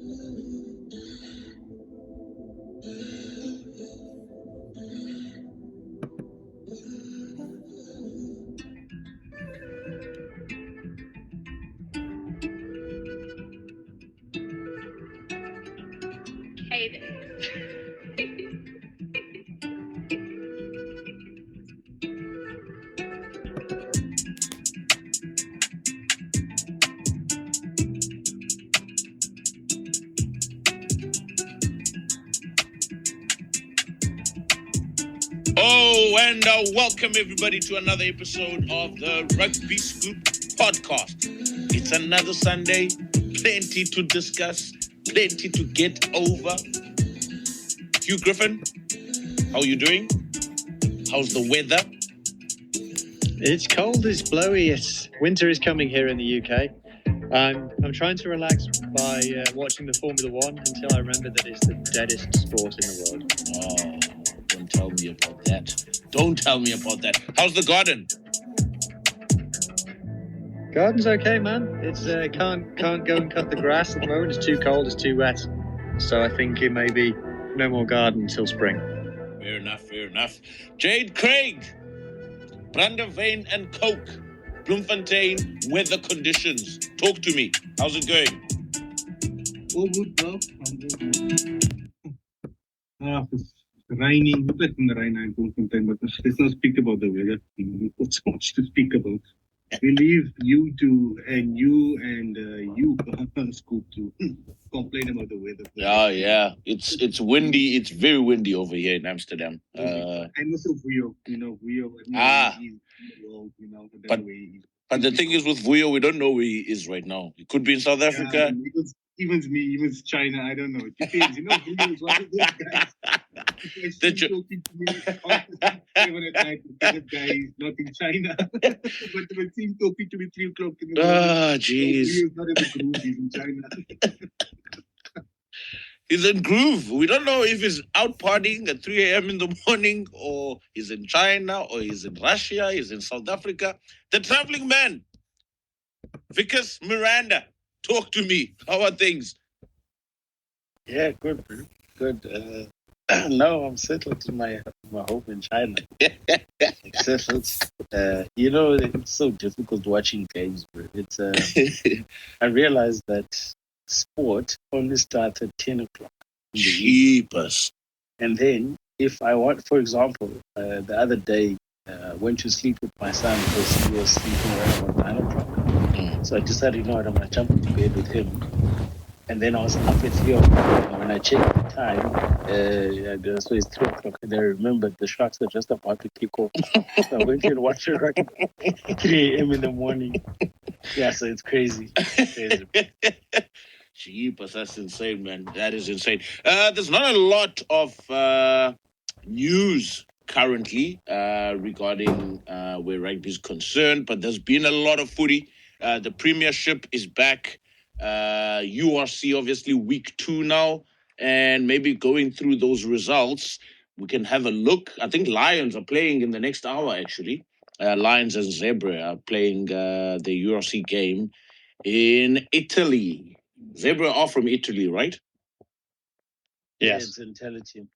Oh, and welcome everybody to another episode of the Rugby Scoop podcast. It's another Sunday, plenty to discuss, plenty to get over. Hugh Griffin, how are you doing? How's the weather? It's cold, it's blowy, winter is coming here in the UK. I'm trying to relax by watching the Formula One until I remember that it's the deadest sport in the world. Oh, don't tell me about that. Don't tell me about that. How's the garden? Garden's okay, man. It's can't go and cut the grass at the moment. It's too cold, it's too wet. So I think it may be no more garden until spring. Fair enough. Jade Craig, Brandewyn and Coke, Bloemfontein, weather conditions. Talk to me. How's it going? All good, bro. It's raining. Look like in the rain in Bloemfontein, but let's not speak about the weather. We've got so much to speak about. We leave you two and you Scoop to complain about the weather. Yeah. It's windy. It's very windy over here in Amsterdam. And also Vuyo, But the thing is with Vuyo, we don't know where he is right now. He could be in South Africa. Even China, I don't know. It depends. Vuyo is one of those guys. Talking to me at night, that guy is not in China. But when him talking to me 3 o'clock in the morning, jeez. He is not in the groove, he's in China. He's in groove. We don't know if he's out partying at 3 a.m. in the morning, or he's in China, or he's in Russia, he's in South Africa. The traveling man, Vickers Miranda, talk to me. How are things? Yeah, good. No, I'm settled in my home in China. Settled. It's so difficult watching games, bro. It's I realized that sport only starts at 10 o'clock. Jeepers. And then, if I want, for example, the other day, went to sleep with my son because he was sleeping around about 9 o'clock. So I decided, I'm going to jump into bed with him. And then I was up at 3 o'clock. And when I checked the time, so it's 3 o'clock. And I remembered the Sharks are just about to kick off. So I went and watched it right at 3 a.m. in the morning. Yeah, so it's crazy. Jeepers, that's insane, man. That is insane. There's not a lot of news currently regarding where rugby is concerned, but there's been a lot of footy. The Premiership is back. URC, obviously, week 2 now. And maybe going through those results, we can have a look. I think Lions are playing in the next hour, actually. Lions and Zebra are playing the URC game in Italy. Zebra are from Italy, right? Yes. It's intelligent.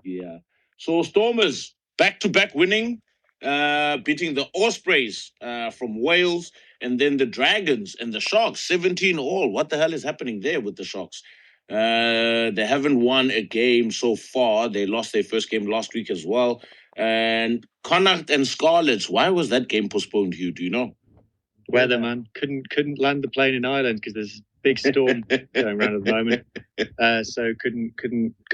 Yeah. So Stormers, back-to-back winning, beating the Ospreys from Wales, and then the Dragons and the Sharks, 17 all. What the hell is happening there with the Sharks? They haven't won a game so far. They lost their first game last week as well. And Connacht and Scarlets, why was that game postponed, Hugh? Do you know? Weather, man. Couldn't land the plane in Ireland because there's a big storm going around at the moment. So couldn't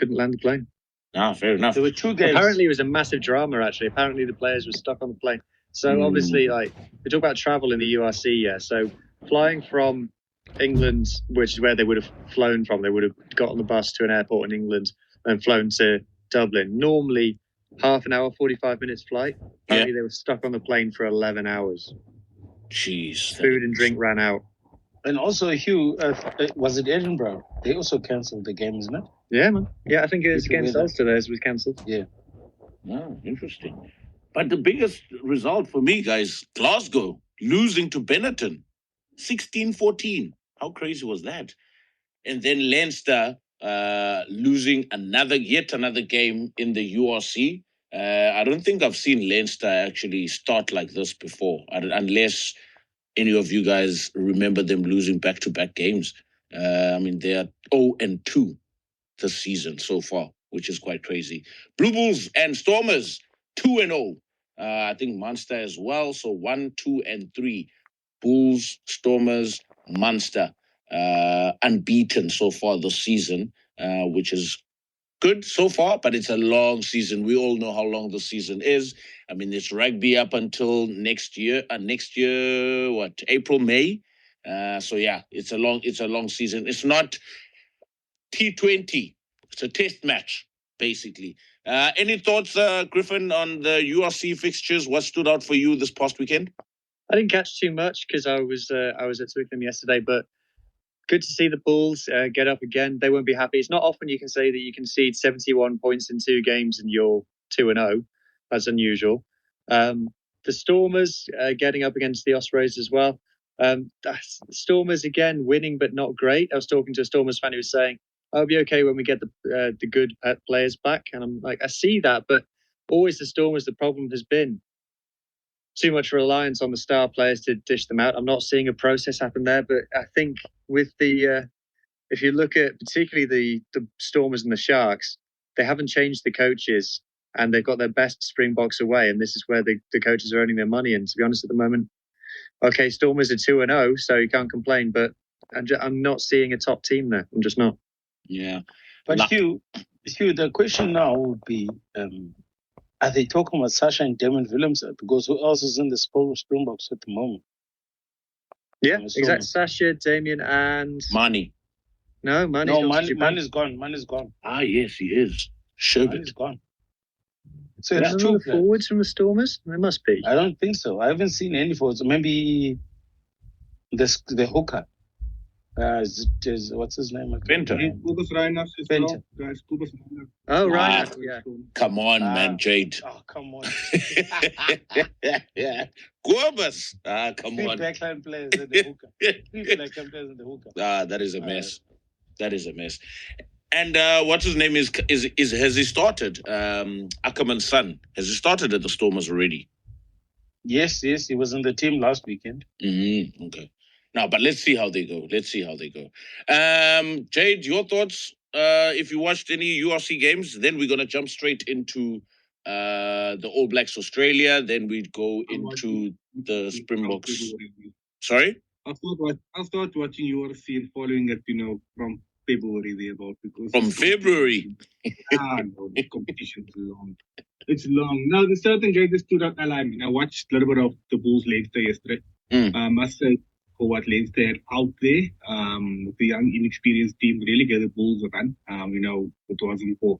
land the plane. Fair enough. There were 2 games. Apparently it was a massive drama, actually. Apparently the players were stuck on the plane. So obviously, we talk about travel in the URC, yeah. So flying from England, which is where they would have flown from, they would have got on the bus to an airport in England and flown to Dublin. Normally, half an hour, 45 minutes flight. Apparently they were stuck on the plane for 11 hours. Jeez. Food and drink ran out. And also, Hugh, was it Edinburgh? They also cancelled the game, isn't it? Yeah, man. Yeah, I think it was against Ulster. Theirs was cancelled. Yeah. Oh, interesting. But the biggest result for me, guys, Glasgow losing to Benetton, 16-14. How crazy was that? and then Leinster losing yet another game in the URC. I don't think I've seen Leinster actually start like this before, unless any of you guys remember them losing back-to-back games. I mean, they are 0-2 this season so far, which is quite crazy. Blue Bulls and Stormers, 2-0. I think Munster as well. So 1, 2, and 3. Bulls, Stormers, Munster, unbeaten so far this season, which is good so far, but it's a long season. We all know how long the season is. I mean, it's rugby up until next year. What, April, May? So yeah, it's a long season. It's not T20. It's a test match, basically. Any thoughts, Griffin, on the URC fixtures? What stood out for you this past weekend? I didn't catch too much because I was at Twickenham yesterday, but good to see the Bulls get up again. They won't be happy. It's not often you can say that you concede 71 points in 2 games and you're 2-0. That's unusual. The Stormers getting up against the Ospreys as well. Stormers again winning, but not great. I was talking to a Stormers fan who was saying, "I'll be okay when we get the good players back." And I'm like, I see that, but always the Stormers. The problem has been too much reliance on the star players to dish them out. I'm not seeing a process happen there, but I think with the if you look at particularly the Stormers and the Sharks, they haven't changed the coaches and they've got their best Springboks away, and this is where the coaches are earning their money. And to be honest, at the moment, okay, Stormers are 2-0, so you can't complain, but I'm not seeing a top team there. I'm just not. Yeah. But Hugh, the question now would be, are they talking about Sasha and Damon Willems? Because who else is in the Springboks at the moment? Yeah, exactly. Sasha, Damien, and Mani. No, Mani's gone. Mani's gone. Ah, yes, he is. Sherbet. Mani's gone. So it's 2 forwards from the Stormers? There must be. I don't think so. I haven't seen any forwards. Maybe the hooker. What's his name? Benter. Benter. Oh, right. Yeah. Come on, man, Jade. Oh, come on. Yeah. Gorbas. Come on. Backline players in the hooker. Backline players in the hooker. That is a mess. That is a mess. And what's his name has he started? Ackerman's son. Has he started at the Stormers already? Yes. He was in the team last weekend. Mm-hmm. Okay. Now, but let's see how they go. Jade, your thoughts? If you watched any URC games, then we're gonna jump straight into the All Blacks Australia. Then we'd go into the Springboks. Sorry? I'll start watching URC and following it, from February thereabout, because from February. No, the competition is long. It's long. Now the certain guys that stood out. I watched a little bit of the Bulls Leinster yesterday. I must say, for what Leinster had out there, the young inexperienced team really gave the Bulls a run. It wasn't for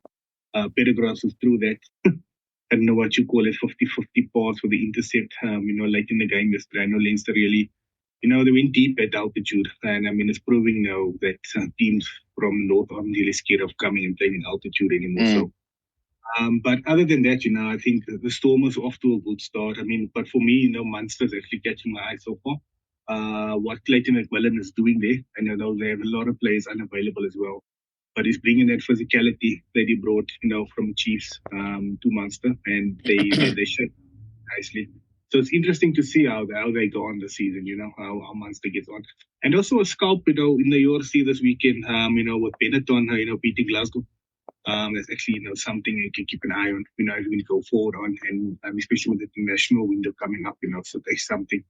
Peregrine was through that. I don't know what you call it, 50-50 pass for the intercept. Like in the game yesterday, I know Leinster really. They went deep at altitude, and it's proving now that teams from North aren't really scared of coming and playing in altitude anymore. So, but other than that, I think the Stormers are off to a good start. But for me, Munster's actually catching my eye so far. What Clayton McMillan is doing there, and I know they have a lot of players unavailable as well. But he's bringing that physicality that he brought, from Chiefs to Munster, and they showed nicely. So it's interesting to see how they go on the season, how Munster gets on. And also a scalp, in the URC this weekend, with Benetton, beating Glasgow. That's actually, something you can keep an eye on, as we go forward on, and especially with the international window coming up, so there's something,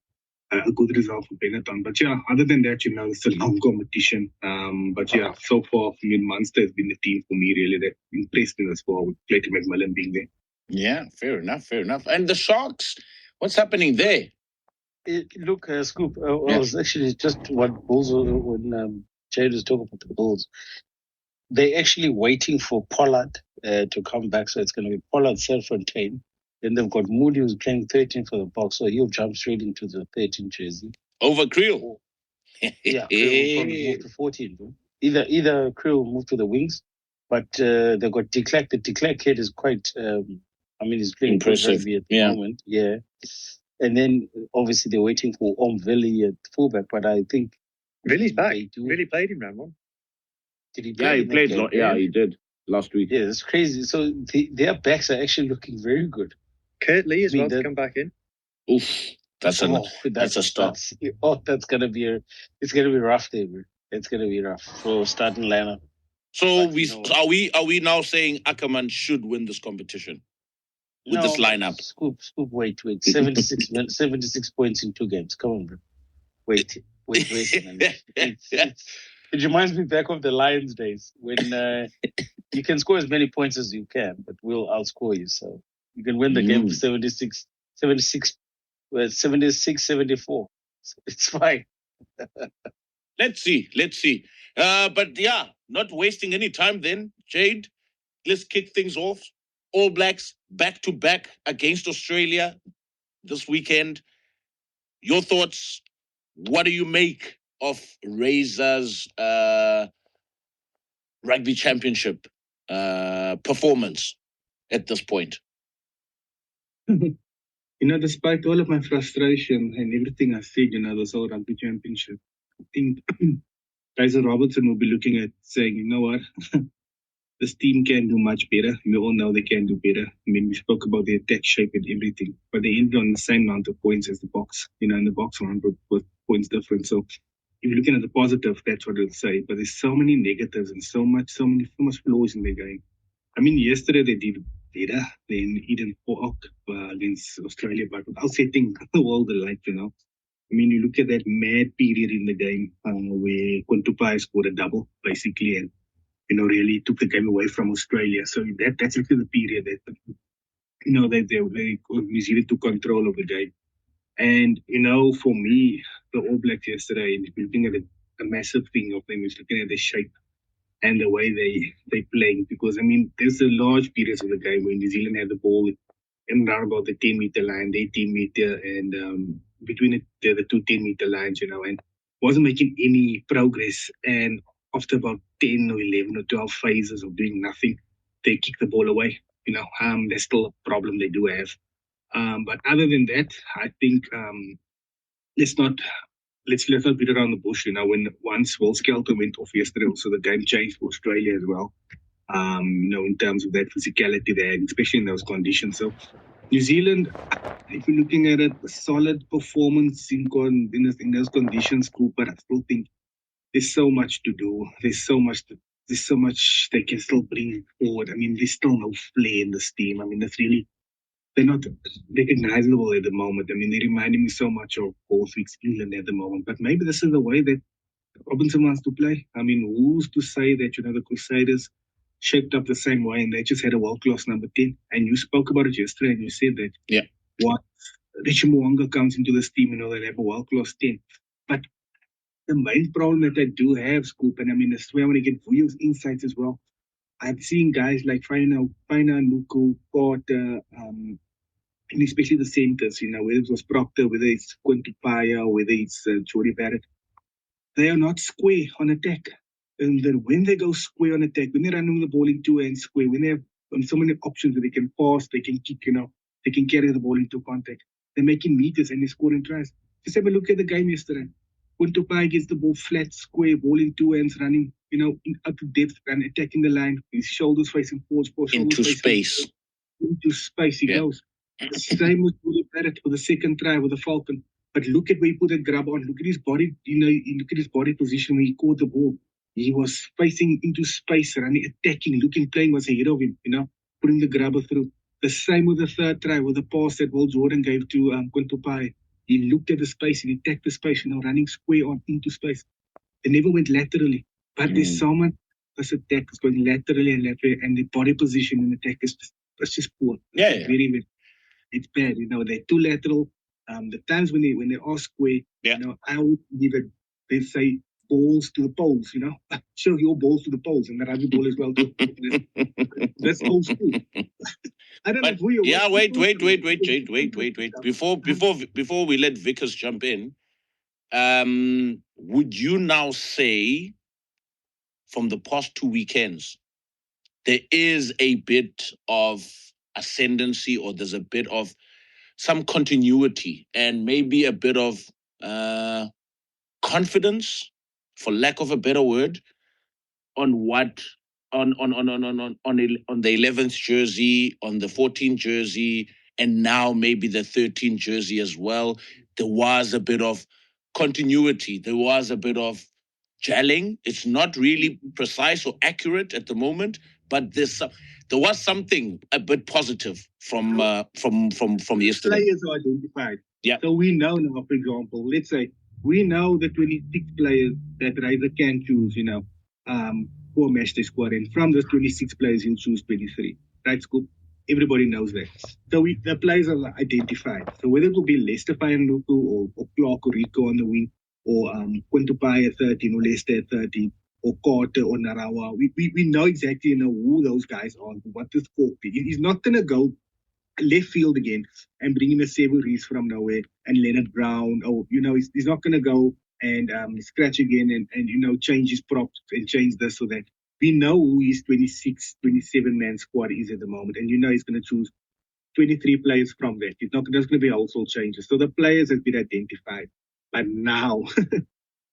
a good result for Benetton. But yeah, other than that, it's a long competition. But yeah, so far, Munster has been the team for me, really, that impressed me as well, with Clayton McMillan being there. Yeah, fair enough. And the Sharks, what's happening there? Look, Scoop, I was actually just what Bulls, when Jade was talking about the Bulls, they're actually waiting for Pollard to come back. So it's going to be Pollard, Selfontaine. Then they've got Moody, who's playing 13 for the Box, so he'll jump straight into the 13 jersey. Over Creel? Yeah, Creel will probably move to 14. Bro. Either Creel will move to the wings, but they've got De Klerk. The De Klerk kid is quite... he's playing impressive at the moment. Yeah. And then, obviously, they're waiting for Villy at fullback, but I think... Villy's back. Villy played in round 1. Did he Yeah, play he in that played. game? Yeah, he did last week. Yeah, it's crazy. So their backs are actually looking very good. Kurt Lee as I mean, well to that- come back in. Oof, that's a start. That's gonna be it's gonna be rough, David. It's gonna be rough for starting lineup. So But, you know, are we now saying Ackerman should win this competition with this lineup? Scoop, wait. 76 points in 2 games. Come on, bro. Wait, man. It reminds me back of the Lions days when you can score as many points as you can, but we'll outscore you. So you can win the game 76, 74. So it's fine. Let's see. But yeah, not wasting any time then, Jade. Let's kick things off. All Blacks back to back against Australia this weekend. Your thoughts? What do you make of Razor's Rugby Championship performance at this point? Despite all of my frustration and everything I said, this whole Rugby Championship, I think Kaiser Robertson will be looking at saying, you know what, this team can do much better. We all know they can do better. I mean, we spoke about the attack shape and everything, but they ended on the same amount of points as the box, and the box round with points different. So if you're looking at the positive, that's what it'll say. But there's so many negatives and so much flaws in their game. I mean, yesterday they did better than Eden Park against Australia, but without setting the world alight, I mean, you look at that mad period in the game where Kuntupai scored a double, basically, and really took the game away from Australia. So that's actually the period that they New Zealand took control of the game. And for me, the All Blacks yesterday, looking at a massive thing of them is looking at the shape and the way they playing. Because I mean, there's a large periods of the game where New Zealand had the ball in around about the 10-meter line, the 18-meter, and between the two 10-meter lines, and wasn't making any progress. And after about 10 or 11 or 12 phases of doing nothing, they kick the ball away. That's still a problem they do have. But other than that, I think let's not beat around the bush. When once Will Skelton went off yesterday, also the game changed for Australia as well. In terms of that physicality there, especially in those conditions. So New Zealand, if you're looking at it, a solid performance in those conditions, cool, but I still think there's so much to do. There's so much they can still bring forward. I mean, there's still no flair in this team. I mean, they're not recognizable at the moment. I mean, they're reminding me so much of Borthwick's England at the moment. But maybe this is the way that Robinson wants to play. I mean, who's to say that, the Crusaders shaped up the same way and they just had a world-class number 10? And you spoke about it yesterday and you said that once Richie Mo'unga comes into this team, they'll have a world-class 10. But the main problem that they do have, Scoop, and I mean, that's where I want to get Vuyo's insights as well. I've seen guys like Faina Nuku, Porter, and especially the centers, whether it was Proctor, whether it's Quintupaya, whether it's Jody Barrett, they are not square on attack. And then when they go square on attack, when they're running the ball into and square, when they have so many options that they can pass, they can kick, they can carry the ball into contact, they're making meters and they're scoring tries. Just have a look at the game yesterday. Quintupaya gets the ball flat, square, ball in two hands, running, up to depth and attacking the line, his shoulders facing forward, into space. Into space he goes. Same with Willie Barrett for the second try with the Falcon. But look at where he put that grab on. Look at his body, look at his body position when he caught the ball. He was facing into space, running, attacking, playing was ahead of him, putting the grabber through. The same with the third try with the pass that Will Jordan gave to Quintupaya. He looked at the space and he attacked the space, running square on into space. They never went laterally. But there's so much this attack is going laterally, and the body position in the attack is just poor. Very, very, it's bad. They're too lateral. The times when they are square, I would give it, they say balls to the poles, show your balls to the poles, and the rugby ball as well too. That's old school. I don't know who you wait. Before we let Vickers jump in, would you now say from the past 2 weekends there is a bit of ascendancy, or there's a bit of some continuity and maybe a bit of confidence, for lack of a better word, on what on the 11th jersey, on the 14th jersey, and now maybe the 13th jersey as well. There was a bit of continuity. There was a bit of gelling. It's not really precise or accurate at the moment, but there was something a bit positive from yesterday. Players are identified. Yeah. So we know now, for example, let's say we know the 26 players that Razor can choose, for a match day squad, and from those 26 players, he'll choose 23. That's good. Everybody knows that. So the players are identified. So whether it will be Leicester Fayanuku or Clark or Rico on the wing, or Quintupai at 13 or Leicester at 13, or Carter or Narawa, we know exactly who those guys are, what the scope is. He's not going to go left field again and bring in a Sevu Reese from nowhere and Leonard Brown, or he's not going to go and scratch again and change his props and change this or that. We know who his 26, 27 man squad is at the moment, and he's going to choose 23 players from that. It's not there's going to be household changes. So the players have been identified, but now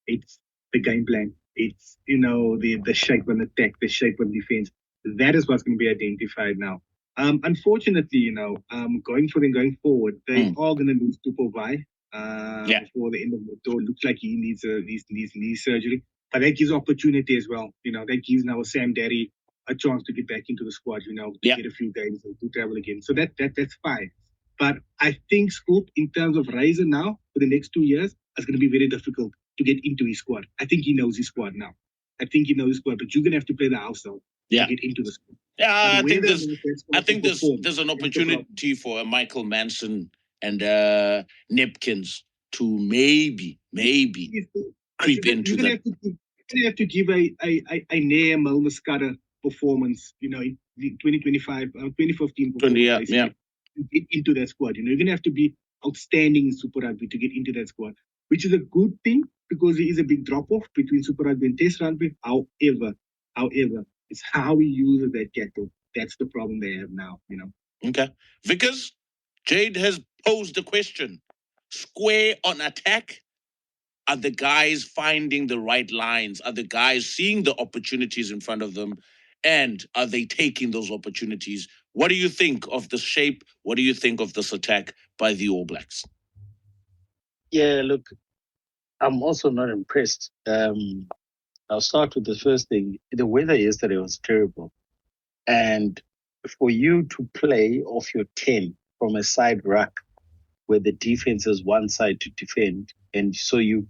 it's the game plan. It's the shape and attack, the shape and defense. That is what's going to be identified now. Unfortunately, going forward, they are going to lose Tupovai before the end of the tour. Looks like he needs knee surgery, but that gives opportunity as well. That gives now Sam Derry a chance to get back into the squad. To get a few games and to travel again. So that's fine. But I think Scoop, in terms of Razor now for the next 2 years, is going to be very difficult to get into his squad. I think he knows his squad now. But you're going to have to play the house out to get into the squad. Yeah, I think there's an opportunity for a Michael Manson and Nipkins to maybe creep into that. You have to give a Nea Malmascara performance, in 2025, 2015. To get into that squad. You're going to have to be outstanding in Super Rugby to get into that squad, which is a good thing because there is a big drop-off between Super Rugby and Test Rugby. However, it's how we use that cattle. That's the problem they have now, Okay. Vickers, Jade has posed the question. Square on attack? Are the guys finding the right lines? Are the guys seeing the opportunities in front of them? And are they taking those opportunities? What do you think of the shape? What do you think of this attack by the All Blacks? Yeah, look, I'm also not impressed. I'll start with the first thing. The weather yesterday was terrible. And for you to play off your 10 from a side ruck where the defense is one side to defend, and so you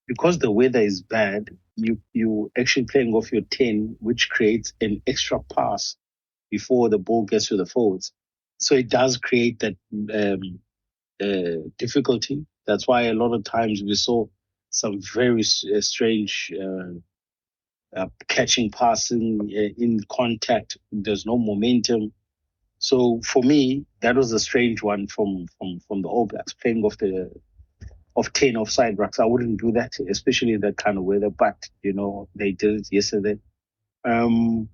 because the weather is bad, you actually playing off your 10, which creates an extra pass before the ball gets to the forwards. So it does create that difficulty. That's why a lot of times we saw some very strange catching, passing in contact. There's no momentum. So for me, that was a strange one from the All Blacks, playing off 10 offside rucks. I wouldn't do that, especially in that kind of weather. But they did it yesterday. For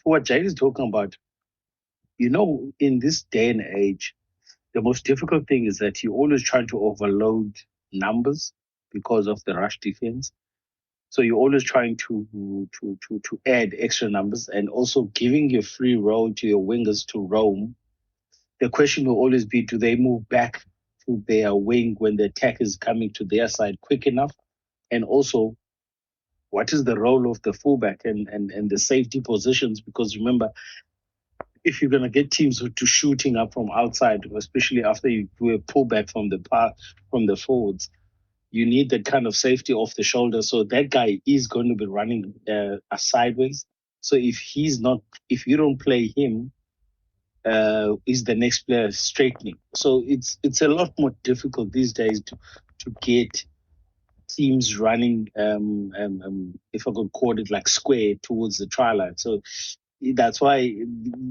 what Jade is talking about, in this day and age, the most difficult thing is that you're always trying to overload numbers because of the rush defense. So you're always trying to add extra numbers and also giving your free roll to your wingers to roam. The question will always be, do they move back to their wing when the attack is coming to their side quick enough? And also, what is the role of the fullback and the safety positions? Because remember, if you're going to get teams to shooting up from outside, especially after you do a pullback from the forwards, you need that kind of safety off the shoulder. So that guy is going to be running sideways. So if you don't play him, is the next player straightening. So it's a lot more difficult these days to get teams running, if I could call it like square towards the try line. So that's why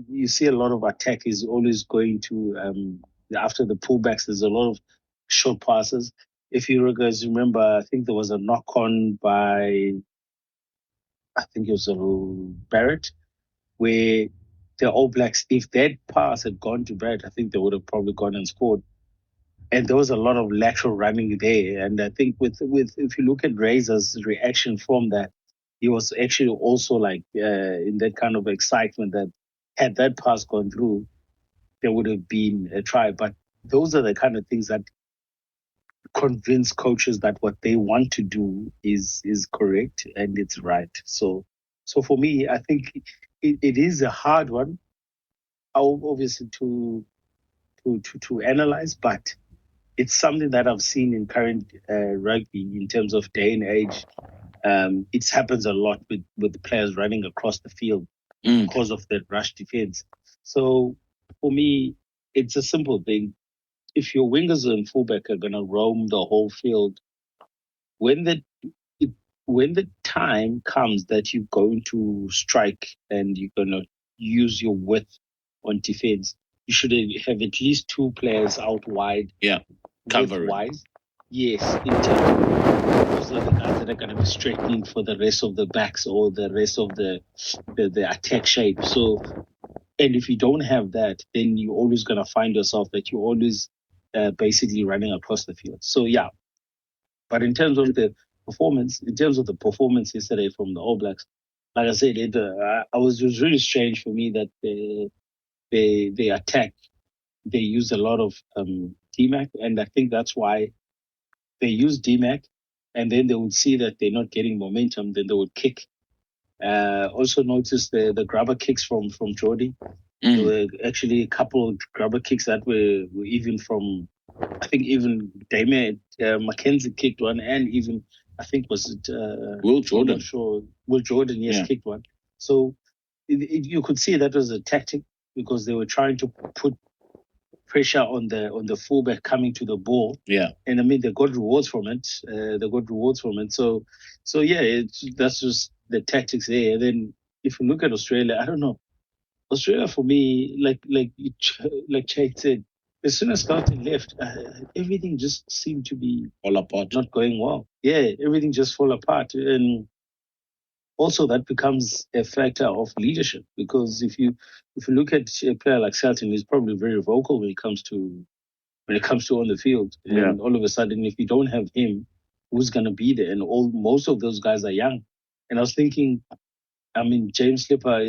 you see a lot of attack is always going to, after the pullbacks, there's a lot of short passes. If you guys remember, I think there was a knock-on by, I think it was Barrett, where the All Blacks, if that pass had gone to Barrett, I think they would have probably gone and scored. And there was a lot of lateral running there. And I think with if you look at Razor's reaction from that, he was actually also like in that kind of excitement that had that pass gone through, there would have been a try. But those are the kind of things that convince coaches that what they want to do is correct and it's right. So for me, I think it is a hard one, obviously to analyze, but it's something that I've seen in current rugby in terms of day and age. It happens a lot with the players running across the field because of that rush defense. So for me, it's a simple thing. If your wingers and fullback are going to roam the whole field, when the time comes that you're going to strike and you're going to use your width on defense, you should have at least two players out wide. Yeah, covering. Width-wise. Yes, in terms of those are the guys that are going to be straightening for the rest of the backs or the rest of the attack shape. So, and if you don't have that, then you're always going to find yourself that you're always basically running across the field. So, yeah. But in terms of the performance yesterday from the All Blacks, like I said, it was really strange for me that they attack. They use a lot of DMAC, and I think that's why they use DMAC, and then they would see that they're not getting momentum, then they would kick. Also notice the grubber kicks from Jordy. There were actually a couple of grubber kicks that were even from, I think even Damien Mackenzie kicked one, and even, I think, was it Will Jordan? I'm not sure. Will Jordan, yes, kicked one. So you could see that was a tactic because they were trying to put pressure on the fullback coming to the ball. Yeah. And I mean, they got rewards from it. So yeah, that's just the tactics there. And then if you look at Australia, I don't know. Australia for me, like Chad said, as soon as Scouten left, everything just seemed to be all apart, not going well. Yeah, everything just fall apart, and also that becomes a factor of leadership because if you look at a player like Shelton, he's probably very vocal when it comes to on the field. Yeah. And all of a sudden, if you don't have him, who's going to be there? And most of those guys are young. And I was thinking, I mean, James Slipper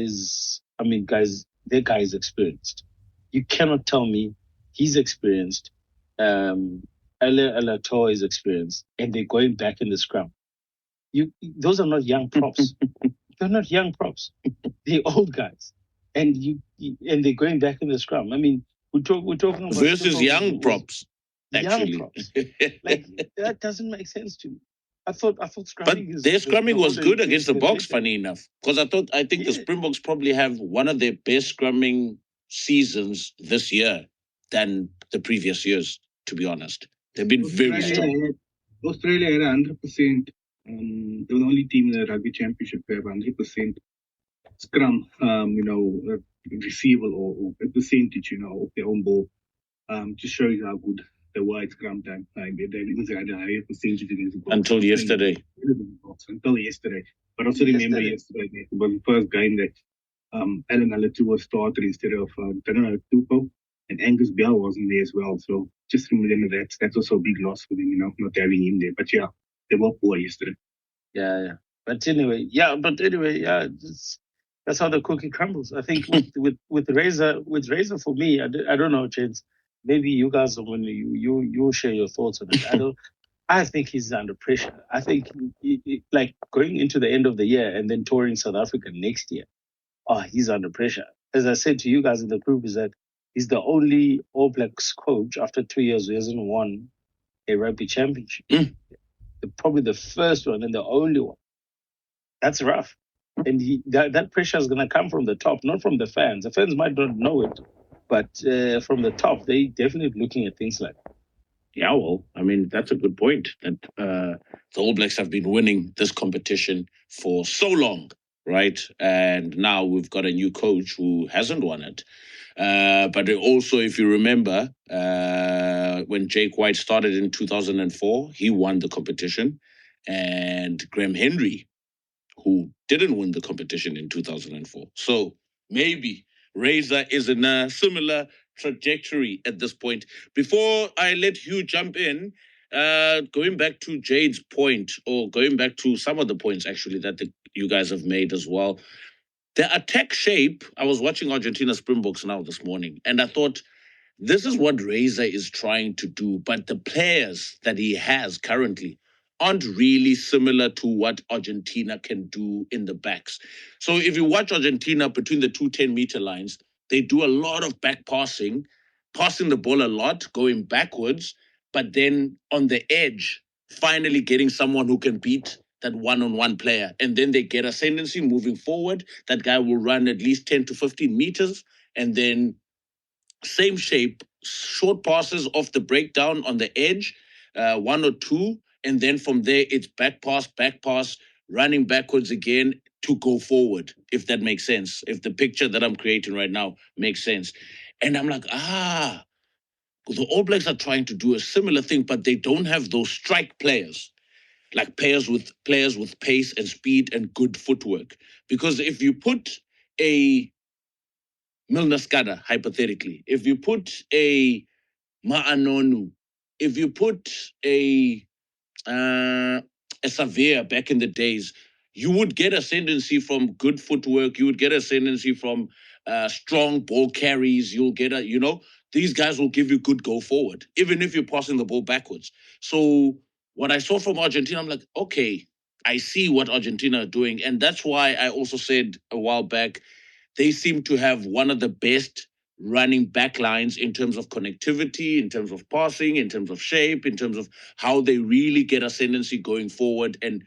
that guy is experienced. You cannot tell me he's experienced. Alato is experienced, and they're going back in the scrum. Those are not young props. They're not young props. They're old guys, and they're going back in the scrum. I mean, we're talking about versus young props. Actually, young props. Like that doesn't make sense to me. I thought scrumming but their scrumming was good against the Boks, funny enough. Because I think the Springboks probably have one of their best scrumming seasons this year than the previous years, to be honest. They've been very strong. Australia had 100%. They were the only team in the Rugby Championship who have 100% scrum, receival or a percentage, of their own ball. Just shows how good the wide scrum time. They even had a higher percentage against the Boks. Until yesterday. But also remember yesterday, it was the first game that Alan Alatua started instead of Tupo, and Angus Bell wasn't there as well. So just remember that's also a big loss for them, not having him there. But yeah, they were poor yesterday. Yeah. But anyway, that's how the cookie crumbles. I think with Razor for me, I don't know, James. Maybe you guys are when you share your thoughts on it. I think he's under pressure. I think like going into the end of the year and then touring South Africa next year. Oh, he's under pressure. As I said to you guys in the group, is that he's the only All Blacks coach after 2 years who hasn't won a Rugby Championship. Probably the first one and the only one. That's rough. And that pressure is going to come from the top, not from the fans. The fans might not know it, but from the top, they definitely looking at things like that. Yeah, well, I mean, that's a good point. That the All Blacks have been winning this competition for so long, right? And now we've got a new coach who hasn't won it. But also, if you remember, when Jake White started in 2004, he won the competition. And Graham Henry, who didn't win the competition in 2004. So maybe Razor is in a similar trajectory at this point. Before I let Hugh jump in, going back to Jade's point, or going back to some of the points actually that you guys have made as well. The attack shape, I was watching Argentina Springboks now this morning, and I thought, this is what Razor is trying to do, but the players that he has currently aren't really similar to what Argentina can do in the backs. So if you watch Argentina between the two 10-meter lines, they do a lot of back passing the ball a lot, going backwards, but then on the edge, finally getting someone who can beat that one-on-one player. And then they get ascendancy moving forward. That guy will run at least 10 to 15 meters, and then same shape, short passes off the breakdown on the edge, one or two, and then from there it's back pass, running backwards again to go forward, if that makes sense. If the picture that I'm creating right now makes sense. And I'm like, the All Blacks are trying to do a similar thing, but they don't have those strike players, like players with pace and speed and good footwork. Because if you put a Milner Skada, hypothetically, if you put a Ma'anonu, if you put a Savea back in the days, you would get ascendancy from good footwork. You would get ascendancy from strong ball carries. You'll get these guys will give you good go forward, even if you're passing the ball backwards. So what I saw from Argentina, I'm like, okay, I see what Argentina are doing. And that's why I also said a while back, they seem to have one of the best running back lines in terms of connectivity, in terms of passing, in terms of shape, in terms of how they really get ascendancy going forward and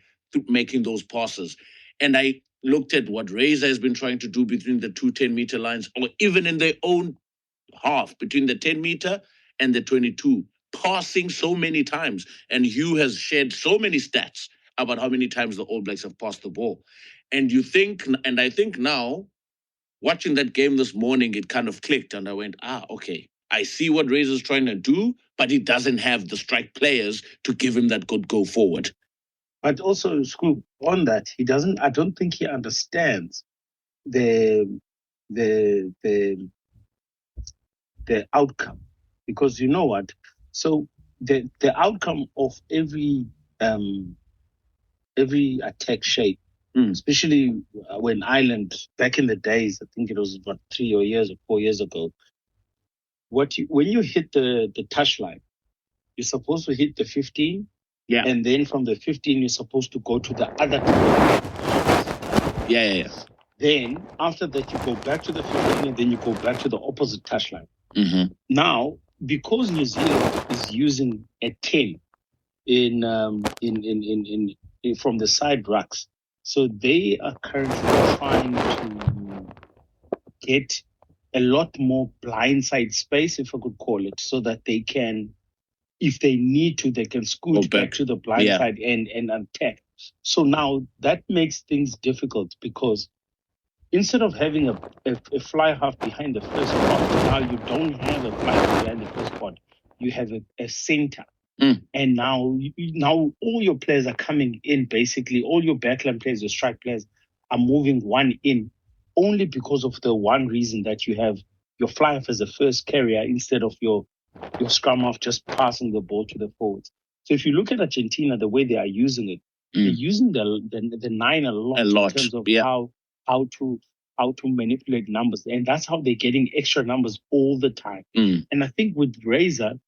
making those passes. And I looked at what Razor has been trying to do between the two 10-meter lines, or even in their own half, between the 10-meter and the 22, passing so many times. And Hugh has shared so many stats about how many times the All Blacks have passed the ball. And I think now, watching that game this morning, it kind of clicked, and I went, okay, I see what Razor's trying to do, but he doesn't have the strike players to give him that good go forward. But also, Scoop, on that, I don't think he understands the outcome. Because you know what? So the outcome of every attack shape, especially when Ireland, back in the days, I think it was about 3 or 4 years ago, when you hit the touchline, you're supposed to hit the 15, and then from the 15, you're supposed to go to the other 12. Yeah. Then, after that, you go back to the 15, and then you go back to the opposite touchline. Mm-hmm. Now, because New Zealand is using a 10 in from the side racks, so they are currently trying to get a lot more blindside space, if I could call it, so that they can, if they need to, they can scoot back to the blind side and attack. So now that makes things difficult, because instead of having a fly half behind the first spot, now you don't have a fly half behind the first spot. You have a center. And now all your players are coming in, basically. All your backline players, your strike players, are moving one in, only because of the one reason that you have your fly half as a first carrier instead of your scrum half just passing the ball to the forwards. So if you look at Argentina, the way they are using it, they're using the 9 a lot in terms of how to manipulate numbers. And that's how they're getting extra numbers all the time. And I think with Razor,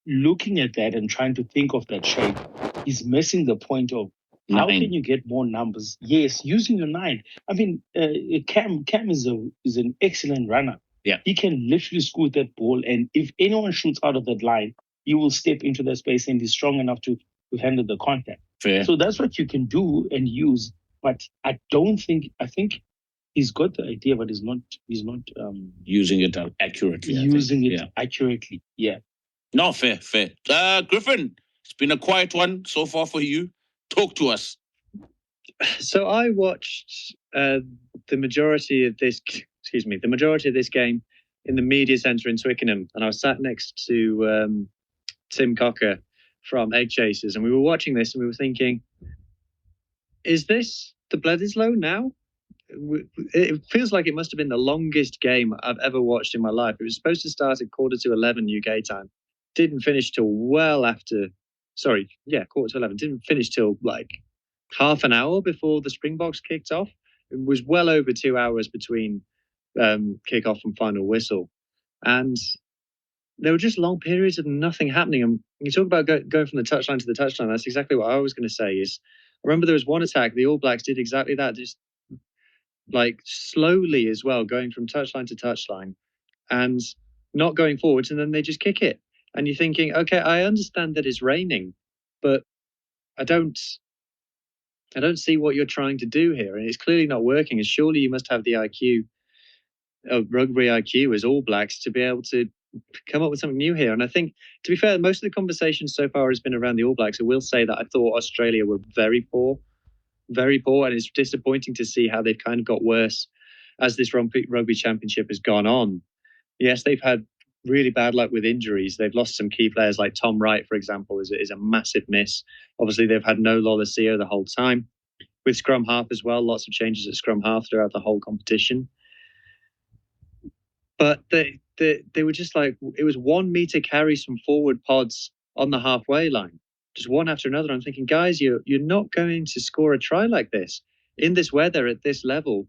looking at that and trying to think of that shape is missing the point of how can you get more numbers? Yes, using your 9. I mean, Cam is an excellent runner. Yeah, he can literally scoot that ball, and if anyone shoots out of that line, he will step into that space and he's strong enough to handle the contact. Fair. So that's what you can do and use. But I think he's got the idea, but he's not using it accurately. Accurately. Yeah. No, fair. Griffin, it's been a quiet one so far for you. Talk to us. So I watched the majority of this game in the media centre in Twickenham, and I was sat next to Tim Cocker from Egg Chasers, and we were watching this and we were thinking, is this the Bledisloe now? It feels like it must have been the longest game I've ever watched in my life. It was supposed to start at 11:15 UK time. Didn't finish till well after quarter to 11. Didn't finish till like half an hour before the Springboks kicked off. It was well over 2 hours between kickoff and final whistle. And there were just long periods of nothing happening. And you talk about going from the touchline to the touchline. That's exactly what I was going to say. I remember there was one attack. The All Blacks did exactly that, just like slowly as well, going from touchline to touchline and not going forwards. And then they just kick it. And you're thinking, okay, I understand that it's raining, but I don't see what you're trying to do here. And it's clearly not working. And surely you must have the IQ, rugby IQ as All Blacks, to be able to come up with something new here. And I think, to be fair, most of the conversation so far has been around the All Blacks. I will say that I thought Australia were very poor. And it's disappointing to see how they've kind of got worse as this Rugby Championship has gone on. Yes, they've had really bad luck with injuries. They've lost some key players like Tom Wright, for example, is a massive miss. Obviously, they've had no Lolesio the whole time. With scrum half as well, lots of changes at scrum half throughout the whole competition. But they were just like, it was 1 meter carries from forward pods on the halfway line, just one after another. I'm thinking, guys, you're not going to score a try like this in this weather at this level.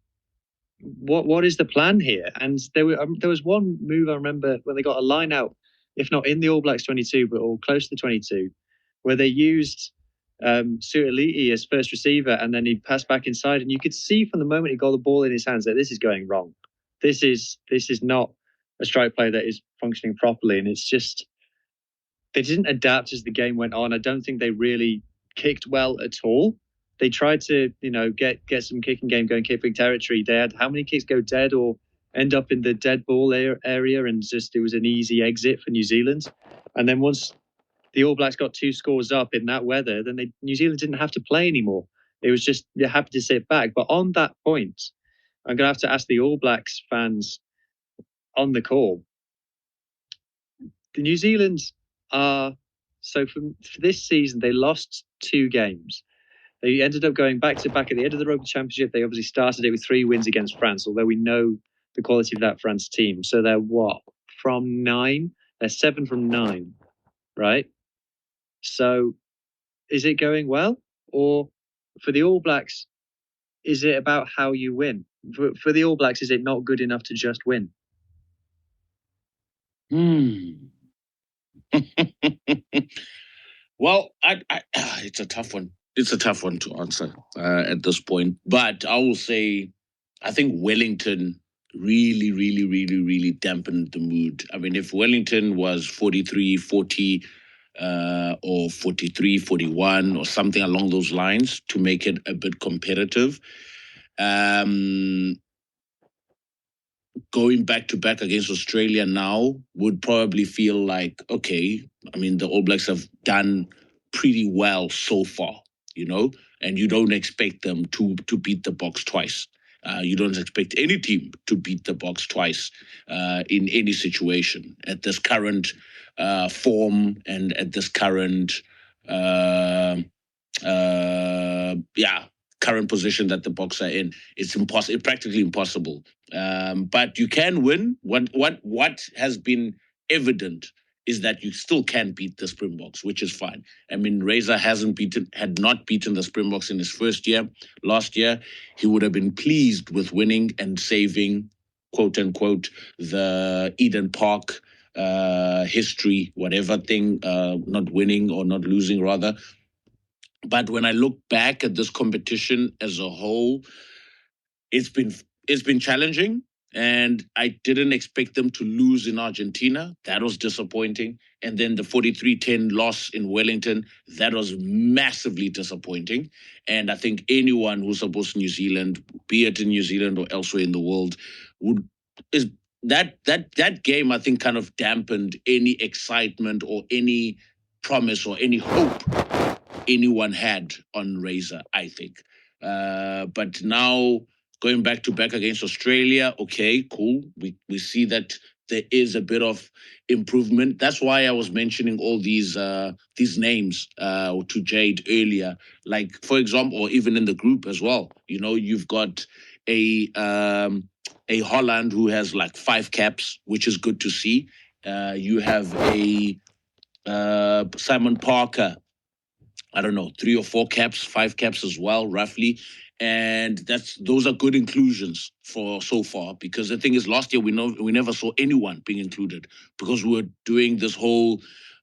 What is the plan here? And there was one move I remember when they got a line out, if not in the All Blacks 22, but all close to the 22, where they used Suoliti as first receiver, and then he passed back inside, and you could see from the moment he got the ball in his hands that this is going wrong. This is not a strike play that is functioning properly, and it's just they didn't adapt as the game went on. I don't think they really kicked well at all. They tried to, get some kicking game going, kicking territory. They had how many kicks go dead or end up in the dead ball area, and just it was an easy exit for New Zealand. And then once the All Blacks got 2 scores up in that weather, then New Zealand didn't have to play anymore. It was just they're happy to sit back. But on that point, I'm going to have to ask the All Blacks fans on the call. The New Zealand are, so for this season, they lost 2 games. They ended up going back-to-back at the end of the Rugby Championship. They obviously started it with 3 wins against France, although we know the quality of that France team. So they're from 9? They're 7 from 9, right? So is it going well? Or for the All Blacks, is it about how you win? For the All Blacks, is it not good enough to just win? Well, it's a tough one. It's a tough one to answer at this point. But I will say, I think Wellington really, really, really, really dampened the mood. I mean, if Wellington was 43-40 or 43-41 or something along those lines to make it a bit competitive, going back to back against Australia now would probably feel like, okay, I mean, the All Blacks have done pretty well so far, and you don't expect them to beat the Boks twice. You don't expect any team to beat the Boks twice in any situation at this current form and at this current current position that the Boks are in. It's impossible, practically impossible. But you can win. What has been evident is that you still can beat the Springboks, which is fine. I mean, Razor had not beaten the Springboks in his first year. Last year, he would have been pleased with winning and saving, quote unquote, the Eden Park history, whatever thing, not winning or not losing rather. But when I look back at this competition as a whole, it's been challenging. And I didn't expect them to lose in Argentina. That was disappointing. And then the 43-10 loss in Wellington, that was massively disappointing. And I think anyone who supports New Zealand, be it in New Zealand or elsewhere in the world, that game, I think, kind of dampened any excitement or any promise or any hope anyone had on Razor, I think. But now, going back to back against Australia, okay, cool. We see that there is a bit of improvement. That's why I was mentioning all these names to Jade earlier. Like, for example, or even in the group as well. You've got a Holland who has like 5 caps, which is good to see. You have a Simon Parker I don't know, 3 or 4 caps, 5 caps as well, roughly. And those are good inclusions for so far, because the thing is, last year we never saw anyone being included because we were doing this whole,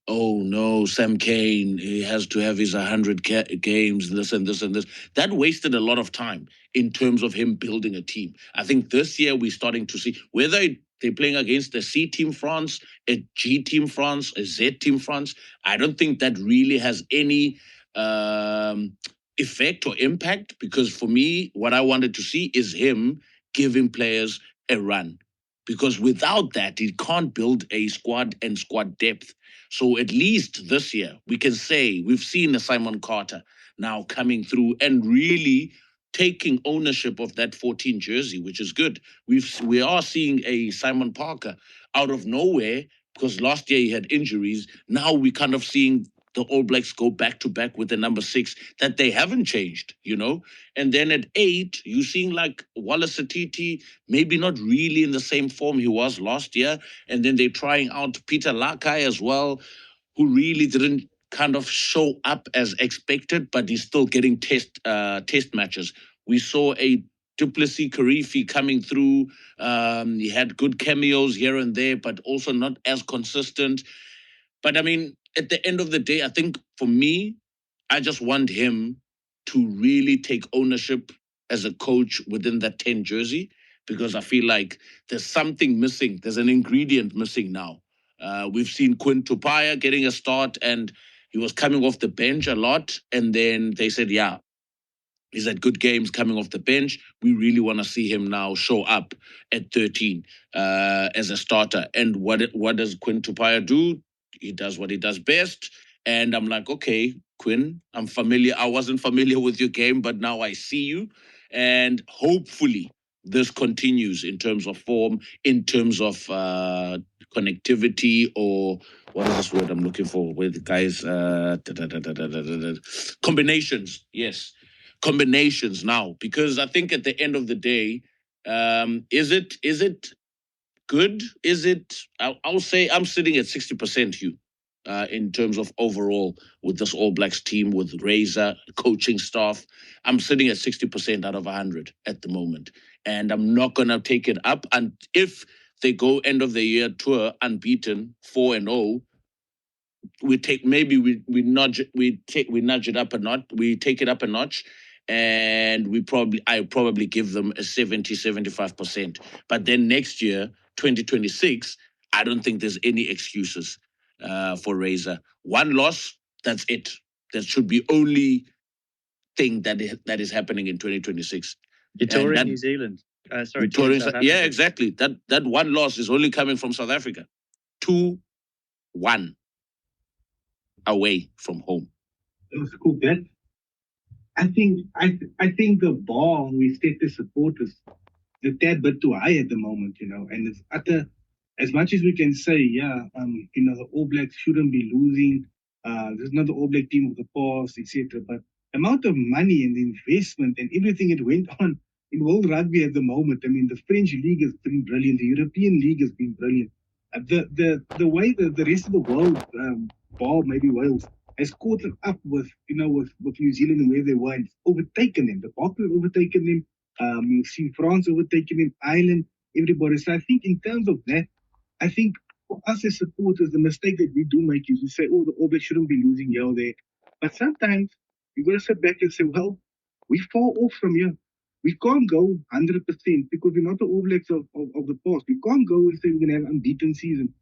oh no, Sam Kane, he has to have his 100 games, this and this and this. That wasted a lot of time in terms of him building a team. I think this year we're starting to see whether they're playing against a C team France, a G team France, a Z team France. I don't think that really has any effect or impact, because for me, what I wanted to see is him giving players a run, because without that, he can't build a squad and squad depth. So at least this year, we can say we've seen a Simon Carter now coming through and really taking ownership of that 14 jersey, which is good. We are seeing a Simon Parker out of nowhere, because last year he had injuries. Now we're kind of seeing the All Blacks go back to back with the number 6, that they haven't changed, you know. And then at 8, you're seeing like Wallace Atiti, maybe not really in the same form he was last year. And then they're trying out Peter Lakai as well, who really didn't kind of show up as expected, but he's still getting test matches. We saw a Duplessis Karifi coming through. He had good cameos here and there, but also not as consistent. But I mean, at the end of the day, I think for me, I just want him to really take ownership as a coach within that 10 jersey, because I feel like there's something missing. There's an ingredient missing now. We've seen Quinn Tupaia getting a start, and he was coming off the bench a lot. And then they said, yeah, he's had good games coming off the bench. We really want to see him now show up at 13 as a starter. And what does Quinn Tupaia do? He does what he does best. And I'm like, okay, Quinn, I'm familiar. I wasn't familiar with your game, but now I see you. And hopefully this continues in terms of form, in terms of connectivity, or what is this word I'm looking for with guys? Combinations, yes. Combinations now, because I think at the end of the day, is it good? Is it? I'll say I'm sitting at 60%, Hugh, in terms of overall with this All Blacks team, with Razor coaching staff. I'm sitting at 60% out of 100 at the moment, and I'm not gonna take it up. And if they go end of the year tour unbeaten, 4-0, we take we nudge it up a notch. We take it up a notch, and I probably give them a 70-75%. But then next year, 2026, I don't think there's any excuses for Razor. One loss, that's it. That should be only thing that is happening in 2026. You're touring New Zealand. Sorry, touring South Africa. Yeah, exactly. That one loss is only coming from South Africa. 2-1 away from home. It was a cool bet. I think the bar we set the supporters a tad bit too high at the moment, you know, and it's utter, as much as we can say, yeah, you know, the All Blacks shouldn't be losing. There's not the All Black team of the past, etc. But the amount of money and the investment and everything that went on in world rugby at the moment, I mean, the French league has been brilliant. The European league has been brilliant. The way the rest of the world, bar maybe Wales, has caught up with, you know, with New Zealand and where they were, and overtaken them. The Barclays overtaken them. You've seen France overtaken them, Ireland, everybody. So I think in terms of that, I think for us as supporters, the mistake that we do make is we say, oh, the All Blacks shouldn't be losing here or there. But sometimes you've got to sit back and say, well, we fall off from here. We can't go 100% because we're not the All Blacks of the past. We can't go and say we're going to have an unbeaten season.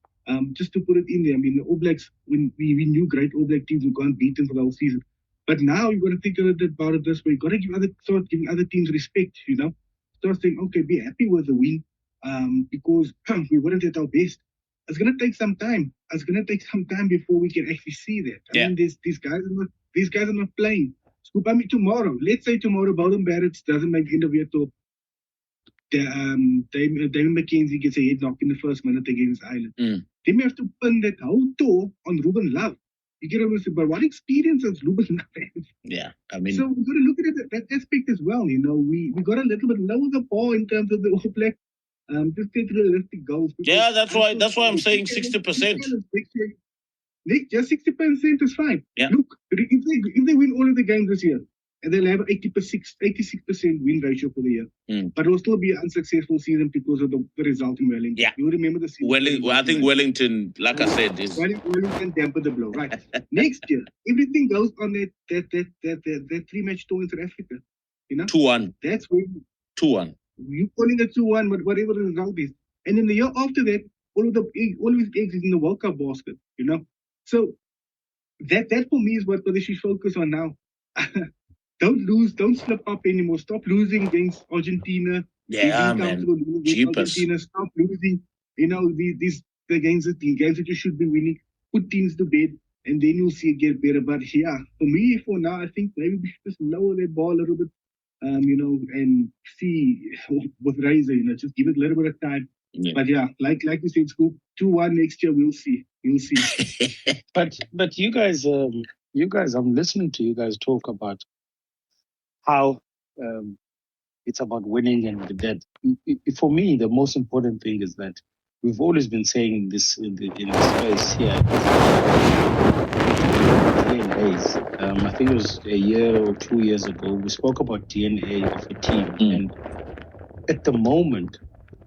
Just to put it in there, I mean, the All Blacks, when we knew great All Black teams, we can't beat them for the whole season. But now you've got to think a little bit about it this way. You've got to start giving other teams respect, you know. Start saying, okay, be happy with the win because we weren't at our best. It's going to take some time. It's going to take some time before we can actually see that. I mean, these guys are not playing. Tomorrow, let's say tomorrow, Bowden Barrett doesn't make end of year talk. David McKenzie gets a head knock in the first minute against Ireland. Then we have to pin that whole talk on Ruben Love. You get what I'm saying? But what experience has Ruben Love had? Yeah, I mean, so we've got to look at it, that aspect as well. You know, we got a little bit lower the bar in terms of the All Black. Just get realistic goals. Yeah, that's why I'm saying 60%. Nick, just 60% is fine. Yeah. Look, if they win all of the games this year, and they'll have 86% win ratio for the year. But it'll still be an unsuccessful season because of the result in Wellington. Yeah. You remember the season? I think Wellington, like I said, is Wellington dampened the blow, right? Next year, everything goes on that 3-match tour in South Africa. 2-1. That's when 2-1. you calling it 2-1, but whatever the result is. And then the year after that, all of his eggs is in the World Cup basket, So that for me is what they should focus on now. Don't slip up anymore. Stop losing against Argentina. Yeah, man. Argentina, stop losing. The games that you should be winning. Put teams to bed, and then you'll see it get better. But yeah, for me, for now, I think maybe we should just lower that ball a little bit, and see with Razor, just give it a little bit of time. Yeah. But yeah, like you said, Scoop, 2-1 next year, we'll see. But you guys, I'm listening to you guys talk about how it's about winning and that. For me, the most important thing is that we've always been saying this in the space here. DNAs. I think it was a year or 2 years ago. We spoke about DNA of a team, and at the moment,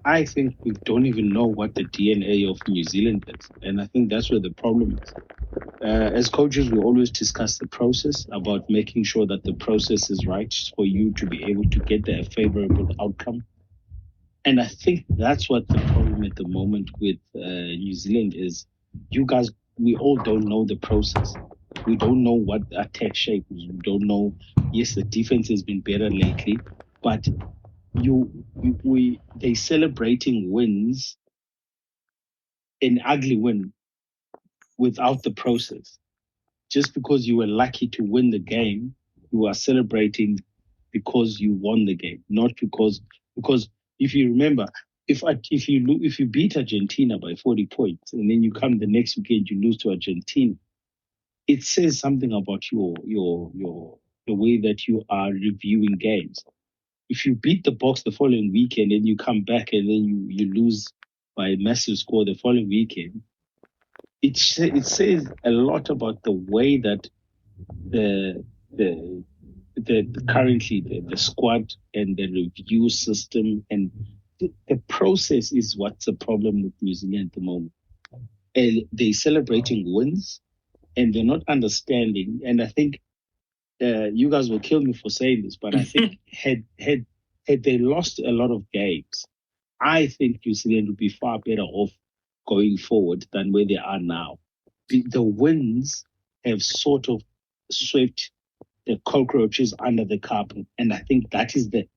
I think we don't even know what the DNA of New Zealand is, and I think that's where the problem is. As coaches, we always discuss the process, about making sure that the process is right for you to be able to get a favorable outcome. And I think that's what the problem at the moment with New Zealand is. You guys, we all don't know the process. We don't know what attack shape is. We don't know. Yes, the defense has been better lately, but they celebrating wins, an ugly win, without the process. Just because you were lucky to win the game, you are celebrating because you won the game, not because if you remember, if you beat Argentina by 40 points and then you come the next weekend you lose to Argentina, it says something about the way that you are reviewing games. If you beat the Boks the following weekend and you come back and then you lose by a massive score the following weekend, it says a lot about the way that currently the squad and the review system and the process is what's the problem with New Zealand at the moment. And they're celebrating wins and they're not understanding. And I think you guys will kill me for saying this, but I think had they lost a lot of games, I think New Zealand would be far better off going forward than where they are now. The wins have sort of swept the cockroaches under the carpet, and I think that is the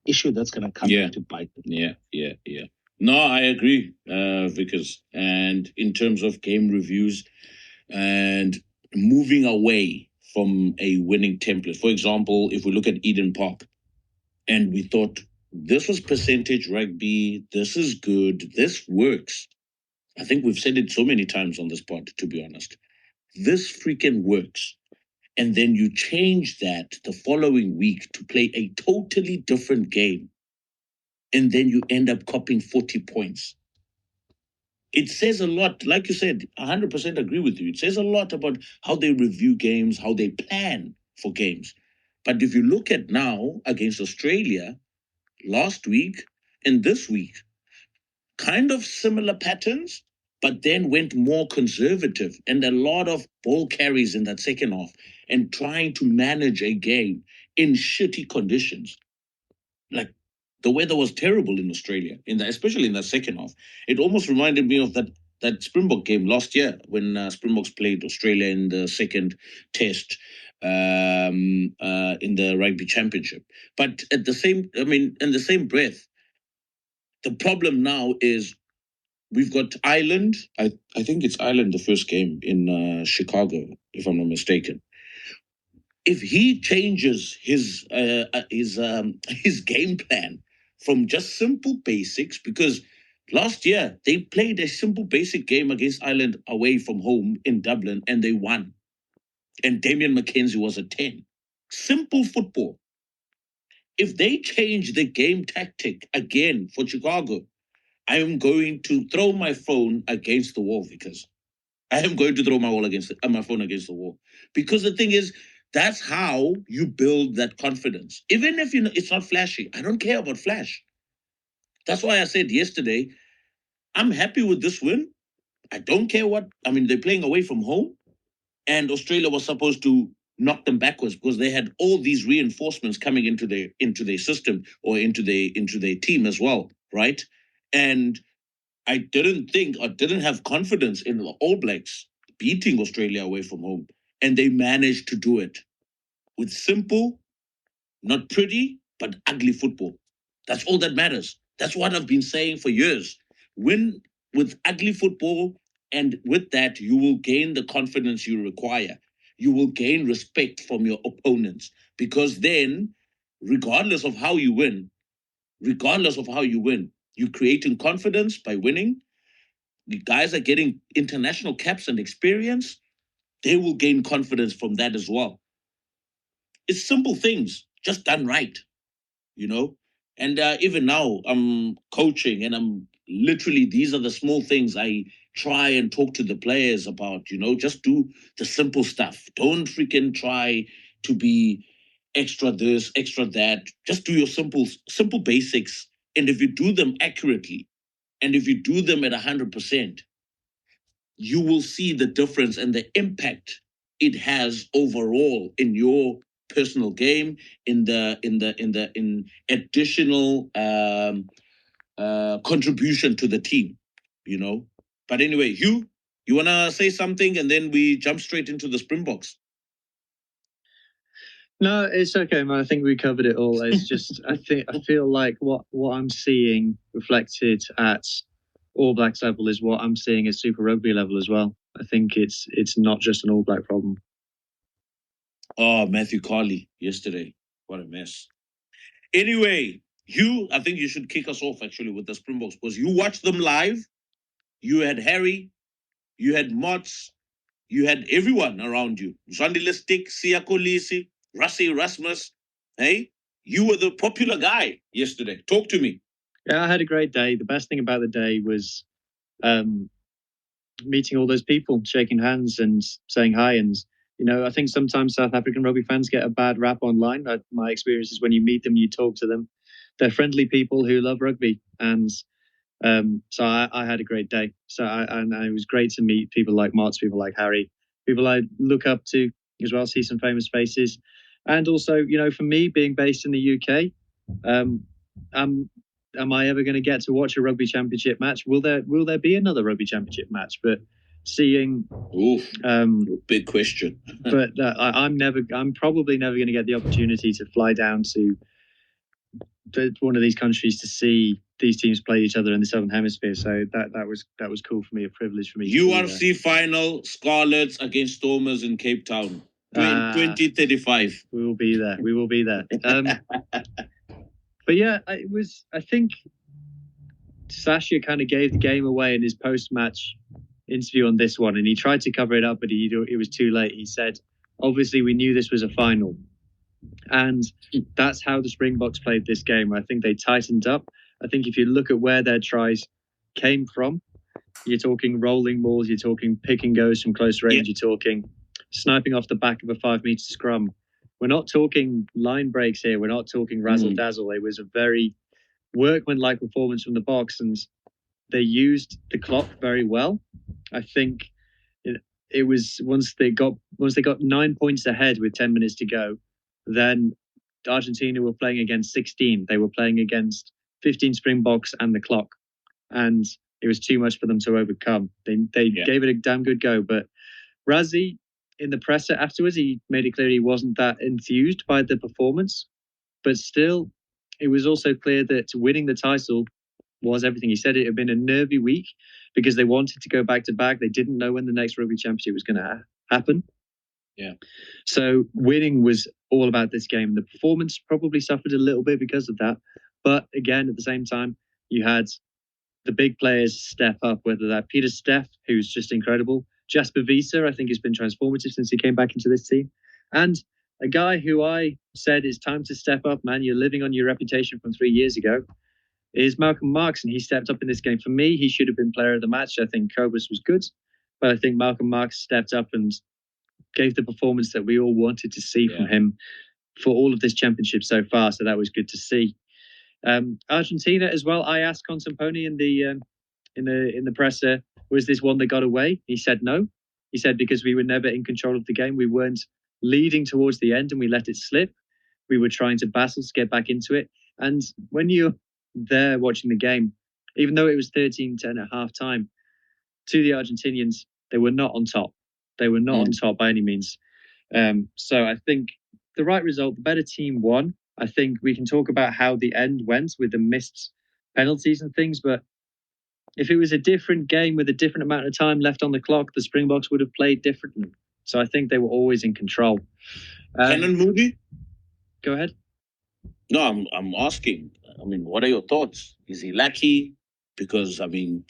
issue that's going to come back to bite them. Yeah. No, I agree, Vickers. And in terms of game reviews and moving away from a winning template, for example, if we look at Eden Park, and we thought this was percentage rugby, this is good, this works. I think we've said it so many times on this pod, to be honest. This freaking works. And then you change that the following week to play a totally different game. And then you end up copying 40 points. It says a lot, like you said, 100% agree with you. It says a lot about how they review games, how they plan for games. But if you look at now against Australia, last week and this week, kind of similar patterns, but then went more conservative and a lot of ball carries in that second half and trying to manage a game in shitty conditions. Like the weather was terrible in Australia, especially in the second half. It almost reminded me of that Springbok game last year when Springboks played Australia in the second test in the Rugby Championship. But in the same breath, the problem now is we've got Ireland. I think it's Ireland, the first game in Chicago, if I'm not mistaken. If he changes his game plan from just simple basics, because last year they played a simple basic game against Ireland away from home in Dublin and they won. And Damian McKenzie was a 10. Simple football. If they change the game tactic again for Chicago, I am going to throw my phone against the wall, because I am going to throw my phone against the wall. Because the thing is, that's how you build that confidence. Even if it's not flashy. I don't care about flash. That's why I said yesterday, I'm happy with this win. I don't care they're playing away from home, and Australia was supposed to knock them backwards because they had all these reinforcements coming into their system or into their team as well, right? And I didn't have confidence in the All Blacks beating Australia away from home, and they managed to do it with simple, not pretty, but ugly football. That's all that matters. That's what I've been saying for years. Win with ugly football, and with that, you will gain the confidence you require. You will gain respect from your opponents, because then, regardless of how you win, you're creating confidence by winning. The guys are getting international caps and experience. They will gain confidence from that as well. It's simple things, just done right. And even now I'm coaching, and I'm literally, these are the small things I try and talk to the players about. Just do the simple stuff. Don't freaking try to be extra this, extra that. Just do your simple basics, and if you do them accurately, and if you do them at 100%, you will see the difference and the impact it has overall in your personal game, in additional contribution to the team. But anyway, you want to say something, and then we jump straight into the Springboks? No, it's okay, man. I think we covered it all. It's just I feel like what I'm seeing reflected at All Blacks level is what I'm seeing at Super Rugby level as well. I think it's not just an All Black problem. Oh, Matthew Carley yesterday. What a mess. Anyway, I think you should kick us off actually with the Springboks, because you watched them live. You had Harry, you had Mots, you had everyone around you. Zandile Stick, Siakolisi, Rassi Rasmus. Hey, you were the popular guy yesterday. Talk to me. Yeah, I had a great day. The best thing about the day was meeting all those people, shaking hands and saying hi. And, I think sometimes South African rugby fans get a bad rap online. My experience is when you meet them, you talk to them. They're friendly people who love rugby. And so I had a great day. And it was great to meet people like Martz, people like Harry, people I look up to as well, see some famous faces. And also, for me, being based in the UK, am I ever going to get to watch a Rugby Championship match? Will there be another Rugby Championship match? But seeing, big question. But I'm probably never going to get the opportunity to fly down to one of these countries to see these teams play each other in the Southern Hemisphere. So that was cool for me, a privilege for me. URC final, Scarlets against Stormers in Cape Town, 2035. We will be there. But yeah, I think Sasha kind of gave the game away in his post-match interview on this one, and he tried to cover it up, but it was too late. He said, obviously we knew this was a final, and that's how the Springboks played this game. I think they tightened up. I think if you look at where their tries came from, you're talking rolling balls, you're talking pick and goes from close range, You're talking sniping off the back of a 5-meter scrum. We're not talking line breaks here. We're not talking razzle-dazzle. It was a very workmanlike performance from the box, and they used the clock very well. I think it was once they got 9 points ahead with 10 minutes to go, then Argentina were playing against 16. They were playing against 15 Springboks and the clock, and it was too much for them to overcome. They gave it a damn good go, but Rassi, in the presser afterwards, he made it clear he wasn't that enthused by the performance, but still, it was also clear that winning the title was everything. He said it had been a nervy week because they wanted to go back to back. They didn't know when the next Rugby Championship was going to happen. Yeah. So winning was all about this game. The performance probably suffered a little bit because of that. But again, at the same time, you had the big players step up, whether that Peter Steff, who's just incredible. Jasper Wiese, I think, has been transformative since he came back into this team. And a guy who I said it's time to step up, man, you're living on your reputation from 3 years ago, is Malcolm Marx, and he stepped up in this game. For me, he should have been player of the match. I think Kobus was good, but I think Malcolm Marx stepped up and gave the performance that we all wanted to see from him for all of this championship so far. So that was good to see. Argentina as well. I asked Consamponi in the presser, was this one that got away? He said no. He said because we were never in control of the game. We weren't leading towards the end and we let it slip. We were trying to battle to get back into it. And when you're there watching the game, even though it was 13-10 at half time, to the Argentinians, they were not on top. They were not on top by any means. So I think the right result, the better team won. I think we can talk about how the end went with the missed penalties and things, but if it was a different game with a different amount of time left on the clock, the Springboks would have played differently. So I think they were always in control. Kenan Moody? Go ahead. No, I'm asking. I mean, what are your thoughts? Is he lucky? Because, I mean,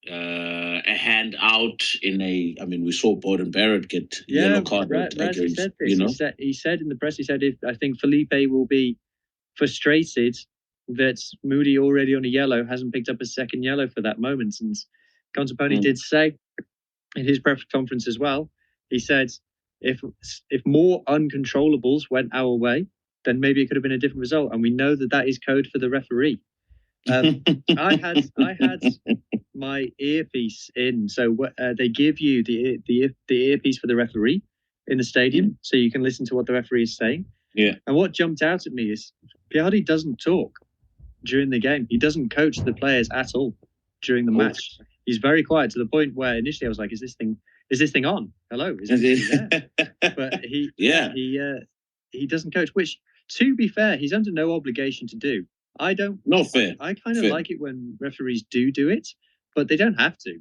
a hand out in a... I mean, we saw Borden Barrett get yellow card against, said this. He said in the press, he said, I think Felipe will be frustrated that Moody already on a yellow hasn't picked up a second yellow for that moment. And Consamponi did say in his press conference as well, he said, if more uncontrollables went our way, then maybe it could have been a different result. And we know that is code for the referee. I had my earpiece in, so they give you the earpiece for the referee in the stadium, so you can listen to what the referee is saying. Yeah. And what jumped out at me is Piardi doesn't talk during the game. He doesn't coach the players at all during the match. He's very quiet to the point where initially I was like, "Is this thing on? Hello, is this there?" But he doesn't coach. Which, to be fair, he's under no obligation to do. I don't. No, fair. I kind of like it when referees do it, but they don't have to.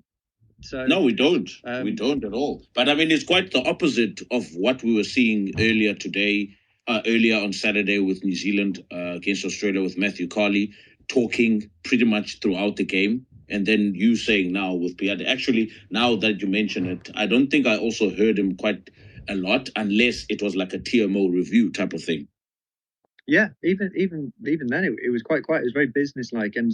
So no, we don't. We don't at all. But I mean, it's quite the opposite of what we were seeing earlier on Saturday with New Zealand against Australia with Matthew Carley talking pretty much throughout the game. And then you saying now with Piardi. Actually, now that you mention it, I don't think I also heard him quite a lot, unless it was like a TMO review type of thing. Yeah, even then, it was quite quiet. It was very businesslike. And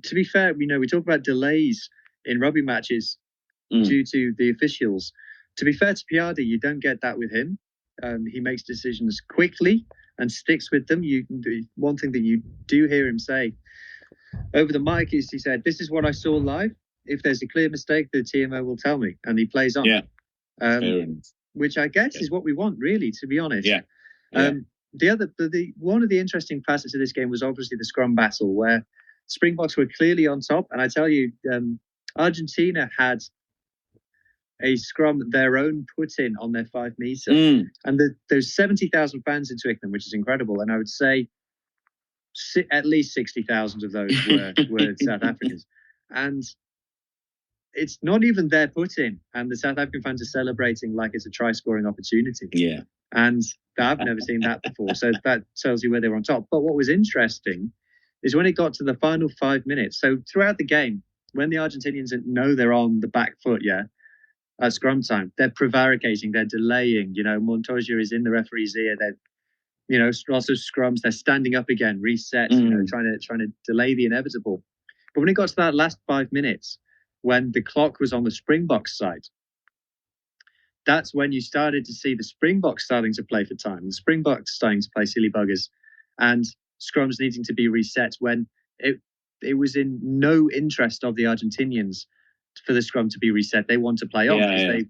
to be fair, we talk about delays in rugby matches due to the officials. To be fair to Piardi, you don't get that with him. He makes decisions quickly and sticks with them. One thing that you do hear him say over the mic is he said, "This is what I saw live. If there's a clear mistake, the TMO will tell me," and he plays on. Yeah. Which I guess is what we want, really, to be honest. Yeah. One of the interesting facets of this game was obviously the scrum battle, where Springboks were clearly on top. And I tell you, Argentina had a scrum their own put in on their 5 meter, and there's 70,000 fans in Twickenham, which is incredible. And I would say at least 60,000 of those were South Africans, and it's not even their put in, and the South African fans are celebrating like it's a try scoring opportunity. Yeah. And I've never seen that before. So that tells you where they were on top. But what was interesting is when it got to the final 5 minutes. So throughout the game, when the Argentinians know they're on the back foot, at scrum time, they're prevaricating, they're delaying. Montoya is in the referee's ear. They're, lots of scrums. They're standing up again, reset, trying to delay the inevitable. But when it got to that last 5 minutes, when the clock was on the Springboks side, that's when you started to see the Springboks starting to play for time, the Springboks starting to play silly buggers, and scrums needing to be reset when it was in no interest of the Argentinians for the scrum to be reset. They want to play on.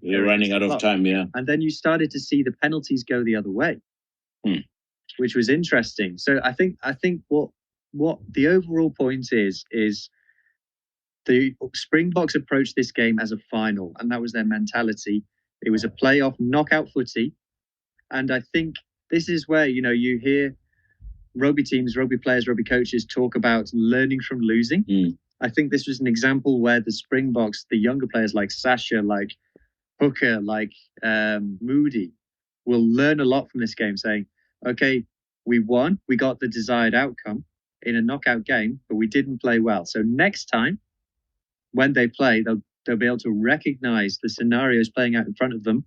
They're running out of time, And then you started to see the penalties go the other way, which was interesting. So I think what the overall point is the Springboks approached this game as a final, and that was their mentality. It was a playoff knockout footy. And I think this is where, you hear rugby teams, rugby players, rugby coaches talk about learning from losing. I think this was an example where the Springboks, the younger players like Sasha, like Hooker, like Moody, will learn a lot from this game, saying, okay, we won, we got the desired outcome in a knockout game, but we didn't play well. So next time, when they play, they'll be able to recognize the scenarios playing out in front of them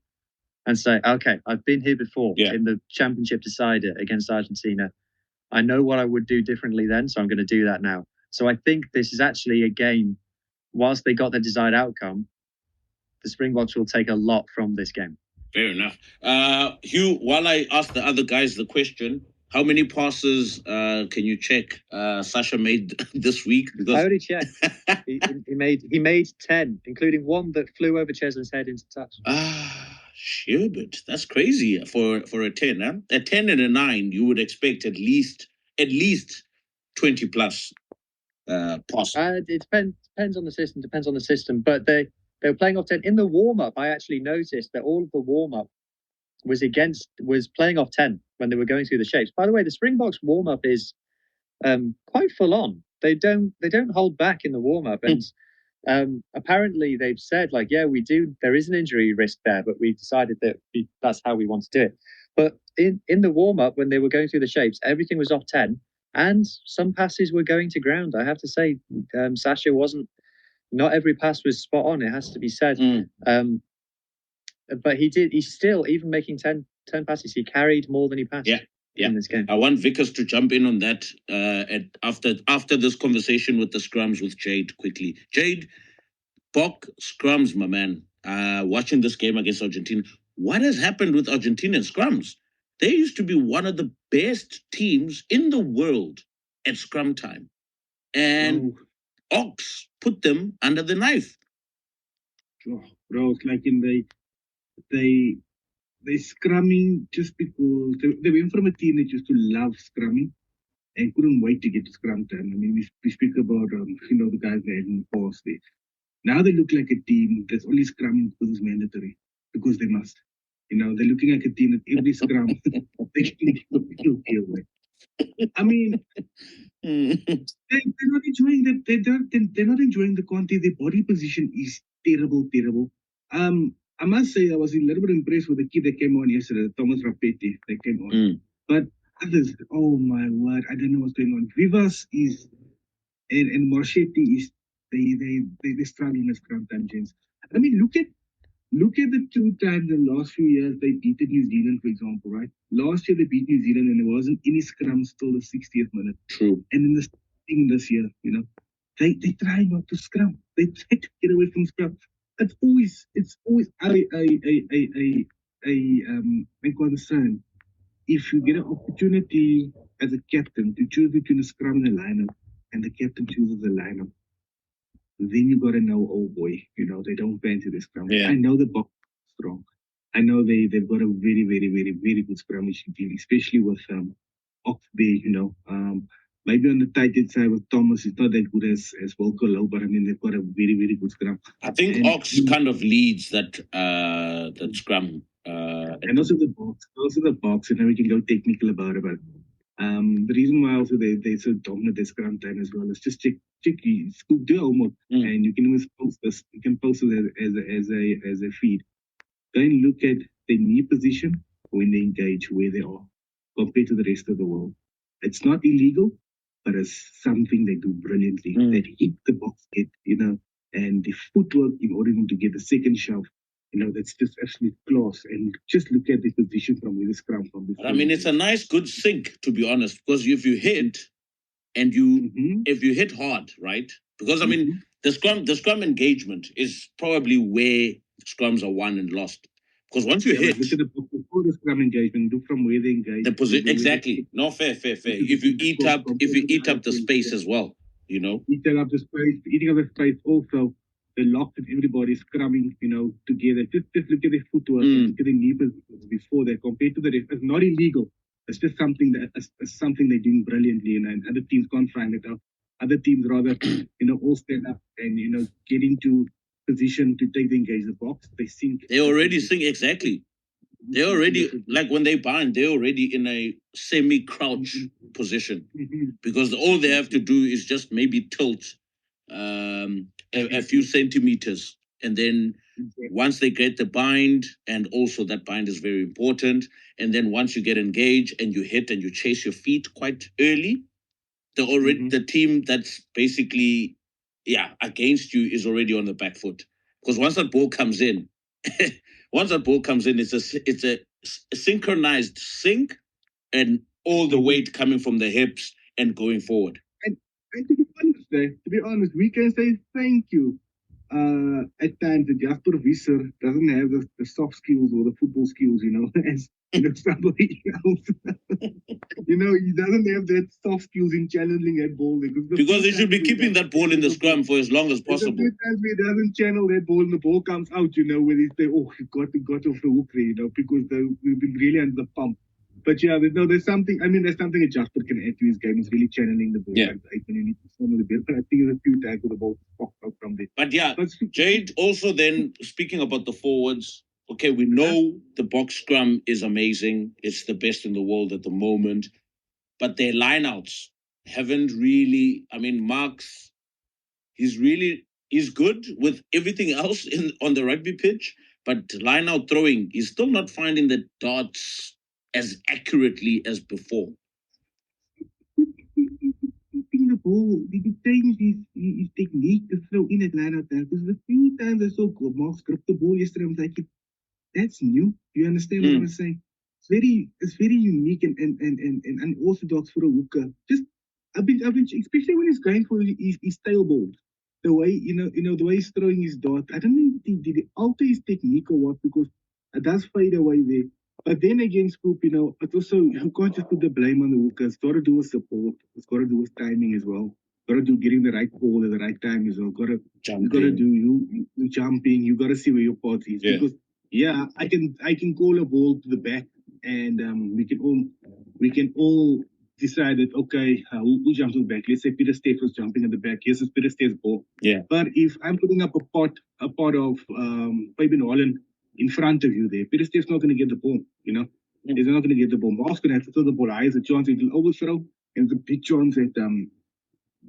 and say, okay, I've been here before in the championship decider against Argentina. I know what I would do differently then, so I'm going to do that now. So I think this is actually a game whilst they got the desired outcome, the Springboks will take a lot from this game. Fair enough. Hugh, while I ask the other guys the question, how many passes can you check Sasha made this week? Because I already checked. he made 10, including one that flew over Cheslin's head into touch. Sherbert, that's crazy for a 10. Huh? A 10 and a 9, you would expect at least 20 plus passes. It depends on the system. But they were playing off 10 in the warm up. I actually noticed that all of the warm up was playing off 10 when they were going through the shapes. By the way, the Springboks warm up is quite full on. They don't hold back in the warm up, and apparently they've said like, yeah, we do. There is an injury risk there, but we decided that that's how we want to do it. But in the warm up when they were going through the shapes, everything was off 10, and some passes were going to ground. I have to say, Sasha wasn't. Not every pass was spot on. It has to be said. But he still, even making 10 passes, he carried more than he passed. Yeah. In this game. I want Vickers to jump in on that after this conversation with the scrums with Jade quickly. Jade, Bok scrums, my man. Watching this game against Argentina, what has happened with Argentinian scrums? They used to be one of the best teams in the world at scrum time. And Ox put them under the knife. Bro, it's like they scrumming just because they went from a team that used to love scrumming and couldn't wait to get to scrum time. I mean, we speak about the guys that had in the past there. Now they look like a team that's only scrumming because it's mandatory, because they must. They're looking like a team that every scrum they can get away. I mean, they're not enjoying that. They're not enjoying the content. Their body position is terrible. I must say I was a little bit impressed with the kid that came on yesterday, Thomas Rapetti, that came on. But others, oh my word, I don't know what's going on. Vivas is and Marchetti is they're struggling as scrum time, gents. I mean, look at the 2 times in the last few years they beat New Zealand, for example, right? Last year they beat New Zealand and there wasn't any scrums till the 60th minute. True. And in this thing this year, they try not to scrum. They try to get away from scrum. It's always a concern. If you get an opportunity as a captain to choose between a scrum and a lineup, and the captain chooses a lineup, then you got to know, oh boy, they don't fancy the scrum. Yeah. I know the box is strong. I know they've got a very, very, very, very good scrummaging team, especially with Oxbay, maybe on the tight end side with Thomas, it's not that good as Volker Low, but I mean, they've got a very, very good scrum. I think Ox kind of leads that scrum. And also the box, and we can go technical about it. But the reason why also they're so dominant at scrum time as well is just check do your homework, and you can always post this. You can post it as a feed. Go and look at their knee position when they engage, where they are compared to the rest of the world. It's not illegal, but it's something they do brilliantly. They hit the box head, and the footwork in order to get the second shove. That's just absolute class. And just look at the position from where the scrum from. I mean, it's a nice, good sink, to be honest, because if you hit and if you hit hard, right? Because I mean, the scrum engagement is probably where scrums are won and lost. Because once you hit, look at before the scrum engagement, look from where they engage. The position exactly. No, fair. If you eat up the space as well, Eating up the space also. They're locked and everybody's scrumming, together. Just look at their footwork, look at their knee positions before they compared to the rest. It's not illegal. It's just something something they're doing brilliantly, and other teams can't find it out. Other teams rather, all stand up and get into position to take the engage the box. They sink. They already sink exactly. They're already like when they bind, they're already in a semi-crouch position because all they have to do is just maybe tilt a few centimeters, and then once they get the bind, and also that bind is very important, and then once you get engaged and you hit and you chase your feet quite early, the team that's basically against you is already on the back foot, because once that ball comes in it's a synchronized sink, and all the weight coming from the hips and going forward. And to be honest, we can say thank you at times the Jasper Visser doesn't have the soft skills or the football skills, as somebody else. He doesn't have that soft skills in challenging that ball. Because he should be keeping that ball in the scrum for as long as There's a possible. few times where he doesn't channel that ball and the ball comes out, where they say, oh, he got off the hook there, because we've been really under the pump. But yeah, there's something a Jasper can add to his game. He's really channeling the ball. Yeah. I need to some of the bit, but I think there's a few times where the ball popped out from there. But yeah, But Jade, also then, speaking about the forwards, okay, we know the box scrum is amazing. It's the best in the world at the moment. But their lineouts haven't really, Marks, he's good with everything else on the rugby pitch, but lineout throwing, he's still not finding the darts as accurately as before. The ball, did he change his technique to throw in at line out there? Because a few times I saw Mark script the ball yesterday, I was like, that's new. You understand what I'm saying? It's very unique and unorthodox for a hooker. I've been especially when he's going for his tail ball. The way the way he's throwing his dart. I don't know if did he alter his technique or what, because it does fade away there. But then again, Scoop, it's also, you can't just put the blame on the hooker. It's got to do with support. It's got to do with timing as well. Got to do getting the right ball at the right time as well. You got to do you jumping. You got to see where your part is, because I can call a ball to the back, and we can all decide that, okay, who jumps to the back? Let's say Peter Steff was jumping at the back. Yes, it's Peter Steff's ball. Yeah. But if I'm putting up a pot of Fabian Holland in front of you there, Peter Steff's not going to get the ball. He's not going to get the ball. Mark's going to have to throw the ball high. There's a chance it will overthrow, and the big chance that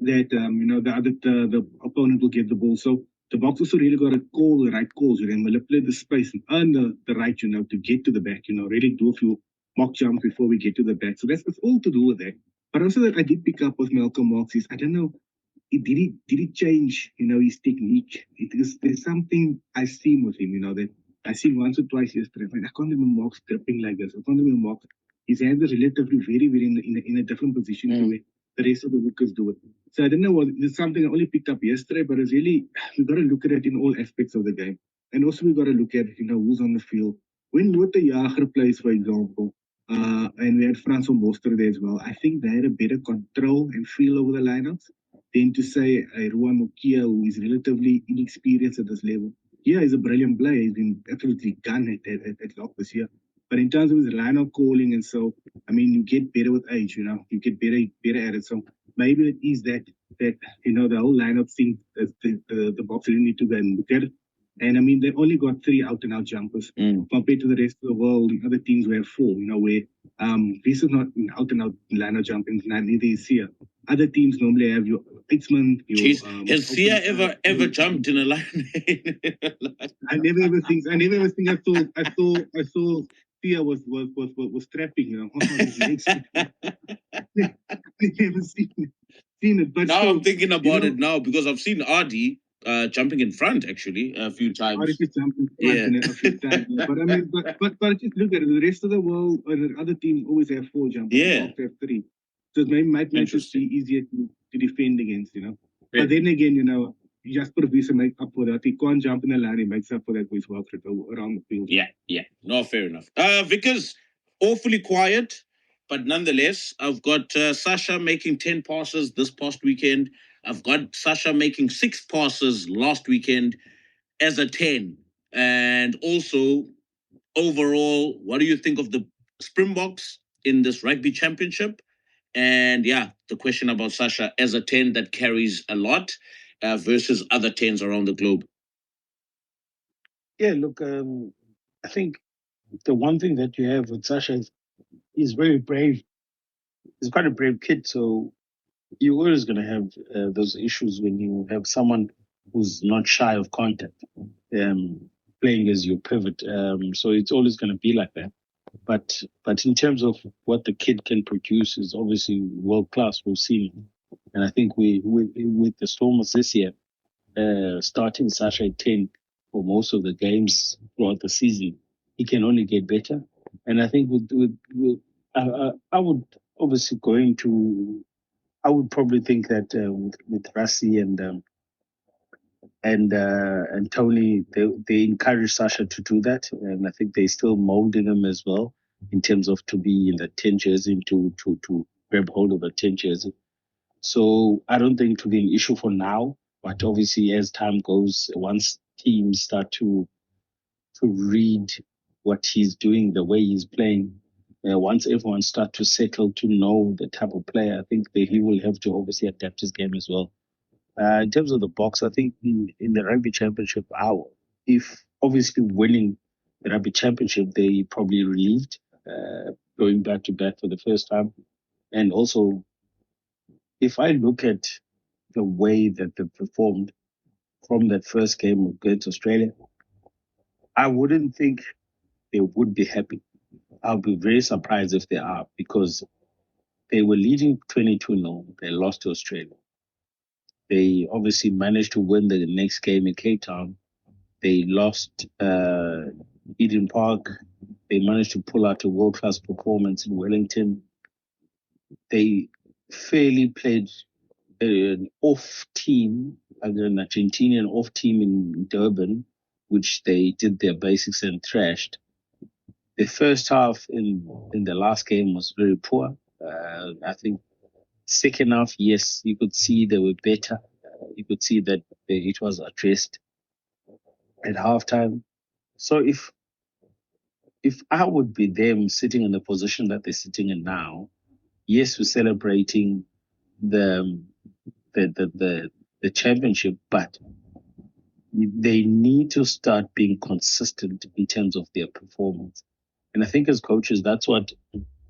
the opponent will get the ball. So the box also really got to call the right calls, manipulate the space and earn the right, to get to the back, really do a few mock jumps before we get to the back. So that's all to do with that. But also that I did pick up with Malcolm Marks is, I don't know, did he change, his technique? There's something I seen with him, that I seen once or twice yesterday. I can't remember Marks gripping like this. I can't remember Marks. His hands are relatively very, very in a different position to where the rest of the hookers do it. So I don't know, it's something I only picked up yesterday, but it's really, we've got to look at it in all aspects of the game. And also we've got to look at, who's on the field. When Lothar Jager plays, for example, and we had Frans van Boster there as well, I think they had a better control and feel over the lineups than to say Ruan Mokia, who is relatively inexperienced at this level. Yeah, he's a brilliant player. He's been absolutely gone at lock this year. But in terms of his lineup calling and so, you get better with age, you get better at it. So maybe it is that the whole lineup thing, the box really need to go and look at it. And they only got 3 out-and-out jumpers compared to the rest of the world. The other teams were 4, where this is not an out-and-out lineup jumping, neither is Sia. Other teams normally have your Eitzman. Has Sia ever jumped in a line? I never ever think I saw Sia was strapping, his legs. I never seen it. But now still, I'm thinking about it now, because I've seen RD jumping in front actually a few times. RD jumping in front a few times. But just look at it. The rest of the world or the other teams always have 4 jumpers. Yeah. Have 3. So it might make it easier to defend against, But then again, Jasper Visser makes up for that. He can't jump in the line. He makes up for that with his work around the field. Yeah. No, fair enough. Vickers, awfully quiet, but nonetheless, I've got Sasha making 10 passes this past weekend. I've got Sasha making 6 passes last weekend as a 10. And also, overall, what do you think of the Springboks in this Rugby Championship? And yeah, the question about Sasha as a 10 that carries a lot versus other 10s around the globe. Yeah, look, I think the one thing that you have with Sasha is he's very brave. He's quite a brave kid, so you're always going to have those issues when you have someone who's not shy of contact, playing as your pivot. So it's always going to be like that. But in terms of what the kid can produce is obviously world class. We've seen, and I think with the Stormers this year, starting Sasha at 10 for most of the games throughout the season, he can only get better. And I think I would obviously I would probably think that with Rassi and Tony, they encourage Sasha to do that, and I think they still molding him as well in terms of to be in the 10 jersey, to grab hold of the 10 jersey. So I don't think it will be an issue for now, but obviously as time goes, once teams start to read what he's doing, the way he's playing, once everyone start to settle to know the type of player, I think that he will have to obviously adapt his game as well. In terms of the box, I think in the Rugby Championship, if obviously winning the Rugby Championship, they probably relieved going back to back for the first time. And also, if I look at the way that they performed from that first game against Australia, I wouldn't think they would be happy. I'll be very surprised if they are, because they were leading 22-0. They lost to Australia. They obviously managed to win the next game in Cape Town. They lost Eden Park. They managed to pull out a world-class performance in Wellington. They fairly played an off team, an Argentinian off team in Durban, which they did their basics and thrashed. The first half in the last game was very poor. I think second half, yes, you could see they were better. You could see that it was addressed at halftime. So if I would be them sitting in the position that they're sitting in now, yes, we're celebrating the championship, but they need to start being consistent in terms of their performance. And I think as coaches, that's what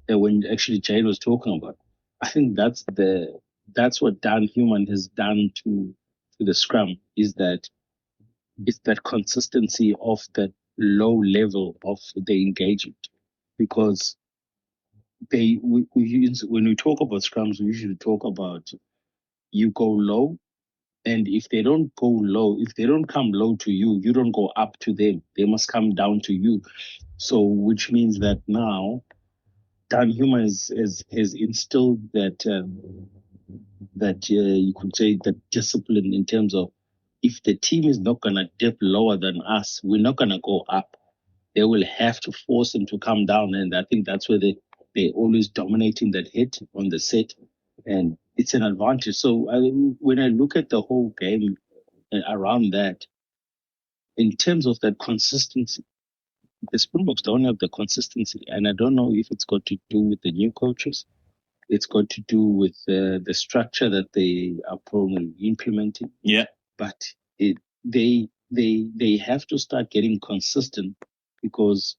when actually Jade was talking about. I think that's what Dan Human has done to the scrum, is that it's that consistency of that low level of the engagement. Because when we talk about scrums, we usually talk about you go low, and if they don't go low, if they don't come low to you, you don't go up to them. They must come down to you. So, which means that now Dan Human has instilled that you could say that discipline in terms of, if the team is not going to dip lower than us, we're not going to go up. They will have to force them to come down. And I think that's where they're always dominating that hit on the set. And it's an advantage. So when I look at the whole game around that, in terms of that consistency, the Springboks don't have the consistency. And I don't know if it's got to do with the new coaches. It's got to do with the structure that they are probably implementing. Yeah. But they have to start getting consistent, because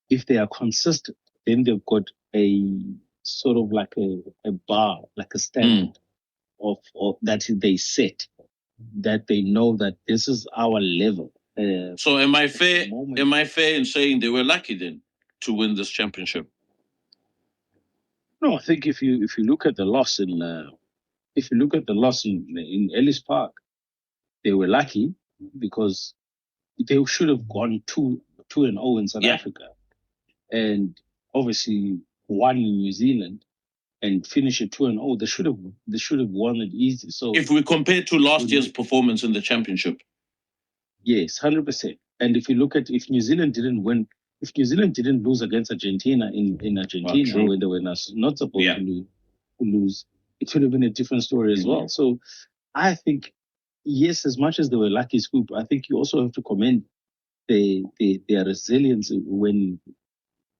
if they are consistent, then they've got a sort of like a bar, like a standard of that they set, that they know that this is our level. So am I fair? Am I fair in saying they were lucky then to win this championship? No, I think if you look at the loss in Ellis Park, they were lucky because they should have gone 2-0 in South Africa, and obviously won in New Zealand and finish at 2-0. They should have won it easy. So if we compare to last year's performance in the championship, yes, 100%. And if you look at, if New Zealand didn't lose against Argentina in Argentina when they were not supposed to lose, it would have been a different story as well. So I think, yes, as much as they were lucky scoop, I think you also have to commend their resilience when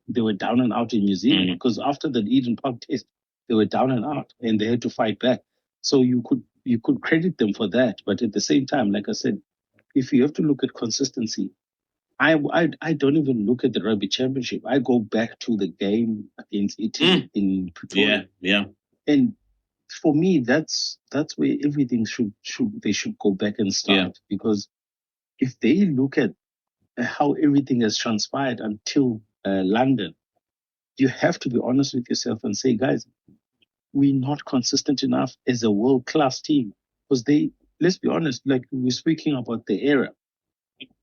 they were down and out in New Zealand, because after the Eden Park test, they were down and out and they had to fight back. So you could credit them for that. But at the same time, like I said, if you have to look at consistency, I don't even look at the Rugby Championship. I go back to the game against Italy in Pretoria. Yeah. And for me, that's where everything should go back and start. Because if they look at how everything has transpired until London, you have to be honest with yourself and say, guys, we're not consistent enough as a world-class team. Because let's be honest, like we were speaking about the era,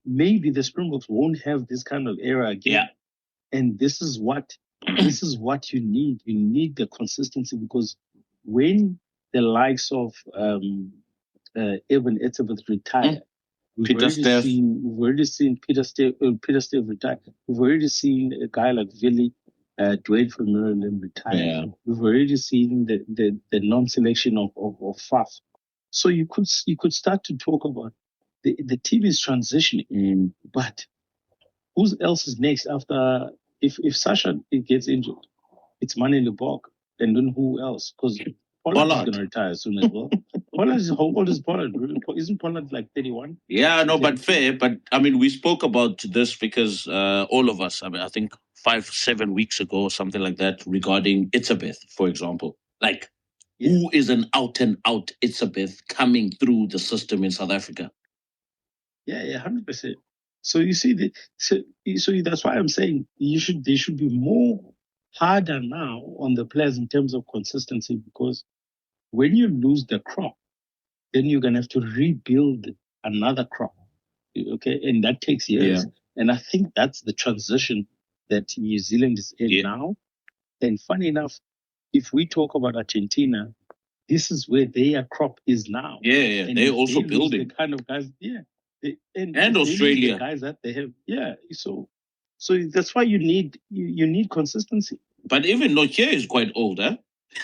maybe the Springboks won't have this kind of era again. Yeah. And this is what you need. You need the consistency, because when the likes of Evan Etzebeth retire, We've already seen Peter Steve retire. We've already seen a guy like Vili, Dwayne from Maryland retire. Yeah. We've already seen the non-selection of Faf. So you could start to talk about the team is transitioning, but who else is next after if Sasha gets injured? It's Mane Lebok, and then who else? Because Pollard is going to retire soon as well. How old is Pollard? Isn't Pollard like 31? Yeah, no, but fair. But I mean, we spoke about this because all of us, I mean, I think 5-7 weeks ago, or something like that, regarding Itzabeth, for example. Like, who is an out and out Itzabeth coming through the system in South Africa? Yeah, 100%. So you see, so that's why I'm saying they should be more harder now on the players in terms of consistency, because when you lose the crop, then you're gonna have to rebuild another crop. Okay, and that takes years. Yeah. And I think that's the transition that New Zealand is in now. And funny enough, if we talk about Argentina, this is where their crop is now. Yeah, and they're also building the kind of guys. Yeah, and Australia, the guys that they have. Yeah, so that's why you need consistency. But even Nokia is quite old, huh?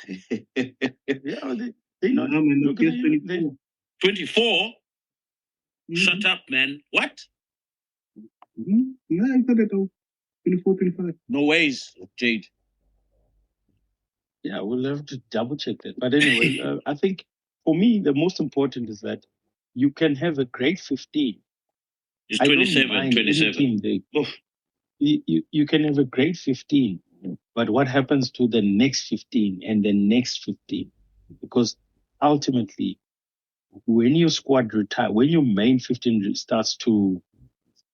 Yeah, they know. Look at 24. Shut up, man. What? Yeah, I thought it was 24, 25. No ways, Jade. Yeah, we'll have to double check that. But anyway, I think for me, the most important is that you can have a great 15. It's 27. You can have a great 15, but what happens to the next 15 and the next 15? Because ultimately, when your squad retire, when your main 15 starts to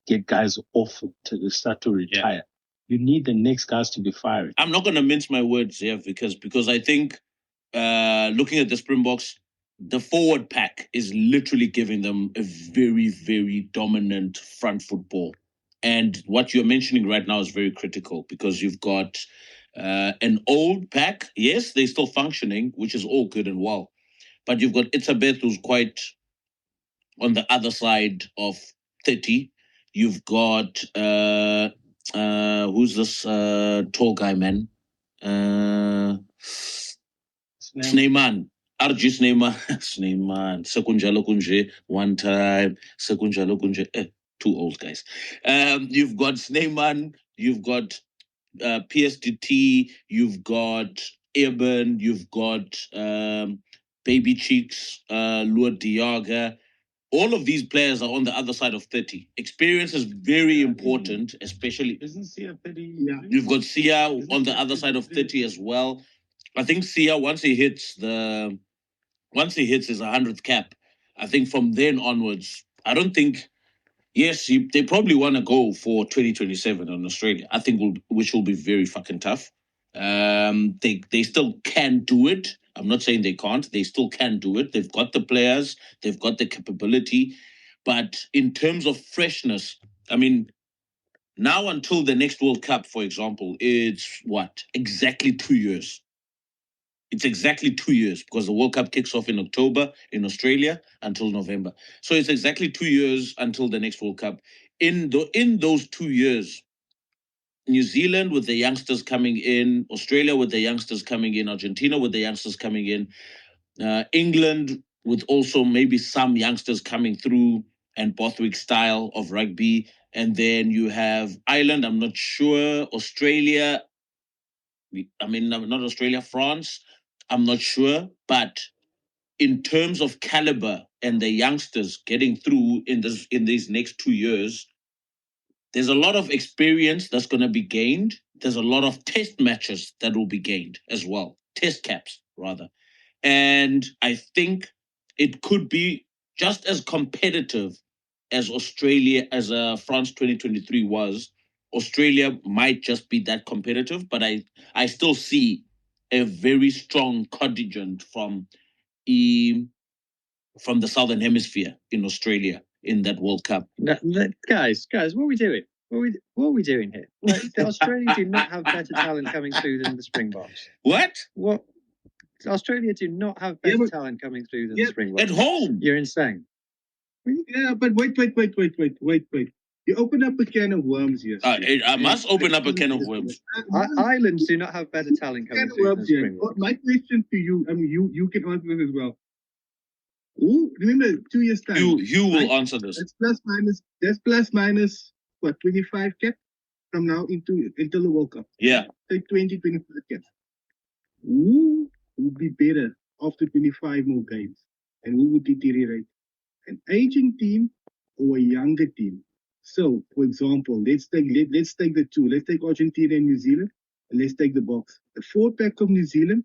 get guys off to start to retire, you need the next guys to be firing. I'm not going to mince my words here because I think looking at the Springboks, the forward pack is literally giving them a very, very dominant front football. And what you're mentioning right now is very critical because you've got an old pack. Yes, they're still functioning, which is all good and well. But you've got Itzabeth, who's quite on the other side of 30. You've got who's this tall guy, man? Snyman. RG Snyman. Sekunjalo Kunje, one time. Sekunjalo Kunje. Two old guys. You've got Snyman. You've got PSDT. You've got Eben. You've got Baby Cheeks, Lua Diaga. All of these players are on the other side of 30. Experience is very important, especially. Isn't Sia 30? Yeah. You've got Sia on the other side of 30 as well. I think Sia, once he hits his 100th cap, I think from then onwards, I don't think. Yes, they probably want to go for 2027 on Australia. I think which will be very fucking tough. They still can do it. I'm not saying they can't. They still can do it. They've got the players. They've got the capability. But in terms of freshness, I mean, now until the next World Cup, for example, it's what? Exactly 2 years. It's exactly 2 years because the World Cup kicks off in October in Australia until November. So it's exactly 2 years until the next World Cup. In those 2 years, New Zealand with the youngsters coming in, Australia with the youngsters coming in, Argentina with the youngsters coming in, England with also maybe some youngsters coming through and Bothwick style of rugby. And then you have Ireland, I'm not sure, Australia, I mean, not Australia, France, I'm not sure. But in terms of caliber and the youngsters getting through in these next 2 years, there's a lot of experience that's going to be gained. There's a lot of test matches that will be gained as well. Test caps, rather. And I think it could be just as competitive as Australia, as France 2023 was. Australia might just be that competitive, but I still see a very strong contingent from the Southern Hemisphere in Australia in that World Cup. Guys, what are we doing? What are we doing here? Like, the Australians do not have better talent coming through than the Springboks. What? Australia do not have better talent coming through than the Springboks. At home. You're insane. Yeah, but wait. You open up a can of worms here. Steve. I must open up a can of worms. Islands do not have better talent coming Can of through than worms here. Springboks. My question to you, I mean, you can answer this as well. Who, remember, 2 years time. You will right? answer this. That's plus minus, what, 25 cap from now until the World Cup. Yeah. Take 20, 25 caps. Who would be better after 25 more games? And who would deteriorate? An aging team or a younger team? So, for example, let's take the two. Let's take Argentina and New Zealand, and let's take the Box. The 4-pack of New Zealand,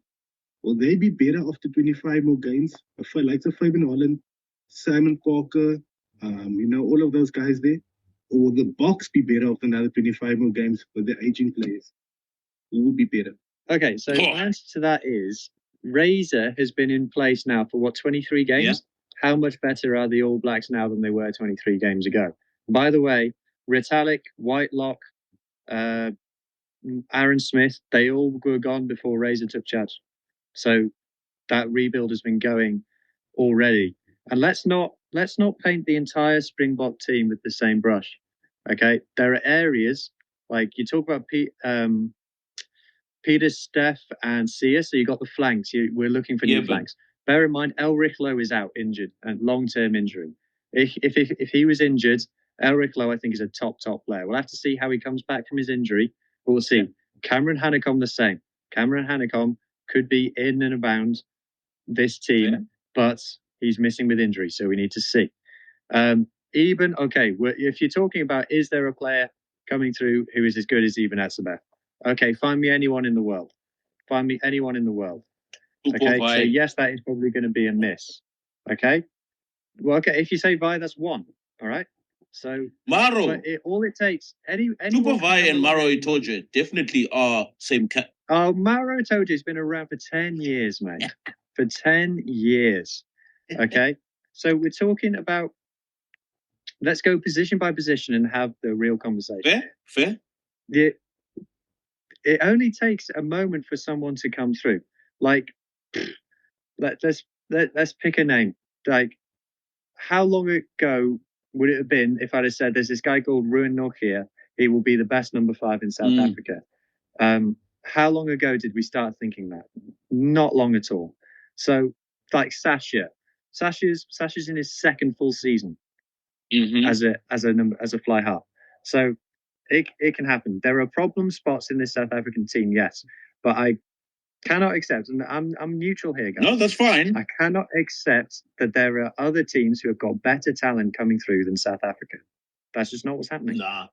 will they be better after 25 more games? Like Fabian Holland, Simon Parker, all of those guys there? Or will the Box be better after another 25 more games with the aging players? Who would be better? Okay, so the answer to that is Razor has been in place now for 23 games? Yeah. How much better are the All Blacks now than they were 23 games ago? By the way, Retallick, Whitelock, Aaron Smith, they all were gone before Razor took charge. So that rebuild has been going already. And let's not paint the entire Springbok team with the same brush. Okay, there are areas like you talk about Peter, Steph, and Sia. So you got the flanks. We're looking for new flanks. Bear in mind, Elrich Lowe is out injured and long-term injury. If he was injured, Elrich Lowe I think is a top player. We'll have to see how he comes back from his injury. But we'll see. Cameron Hanekom the same. Cameron Hanekom could be in and around this team, but he's missing with injury, so we need to see. If you're talking about is there a player coming through who is as good as Eben Etzebeth? Okay, find me anyone in the world. Okay, so yes, that is probably going to be a miss. Okay, well, okay, if you say Vi, that's one. All right. So Maro, all it takes Super Vi and Maro Itoje definitely are same cat. Oh, Maro Itoje has been around for 10 years, mate. For 10 years. Okay, so we're talking about. Let's go position by position and have the real conversation. Fair. It only takes a moment for someone to come through. Like, let's pick a name. Like, how long ago would it have been if I'd have said there's this guy called Ruan Nokia, he will be the best number 5 in South Africa? How long ago did we start thinking that? Not long at all. So, like Sasha's in his second full season as a fly half. So it can happen. There are problem spots in this South African team, yes, but I cannot accept, and I'm neutral here, guys. No, that's fine. I cannot accept that there are other teams who have got better talent coming through than South Africa. That's just not what's happening. Nah,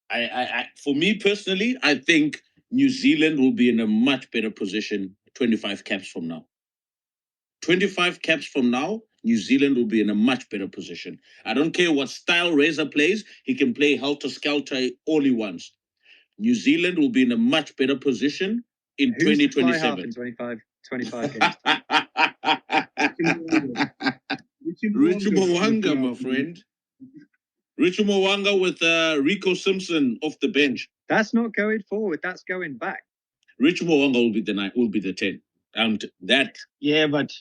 I for me personally, I think New Zealand will be in a much better position 25 caps from now. 25 caps from now, New Zealand will be in a much better position. I don't care what style Razor plays. He can play helter-skelter all he wants. New Zealand will be in a much better position in 2027. In 25 games. Richie Mwanga, my friend. Richie Mwanga with Rico Simpson off the bench. That's not going forward. That's going back. Richie Mwanga will be the 10. And that. Yeah, but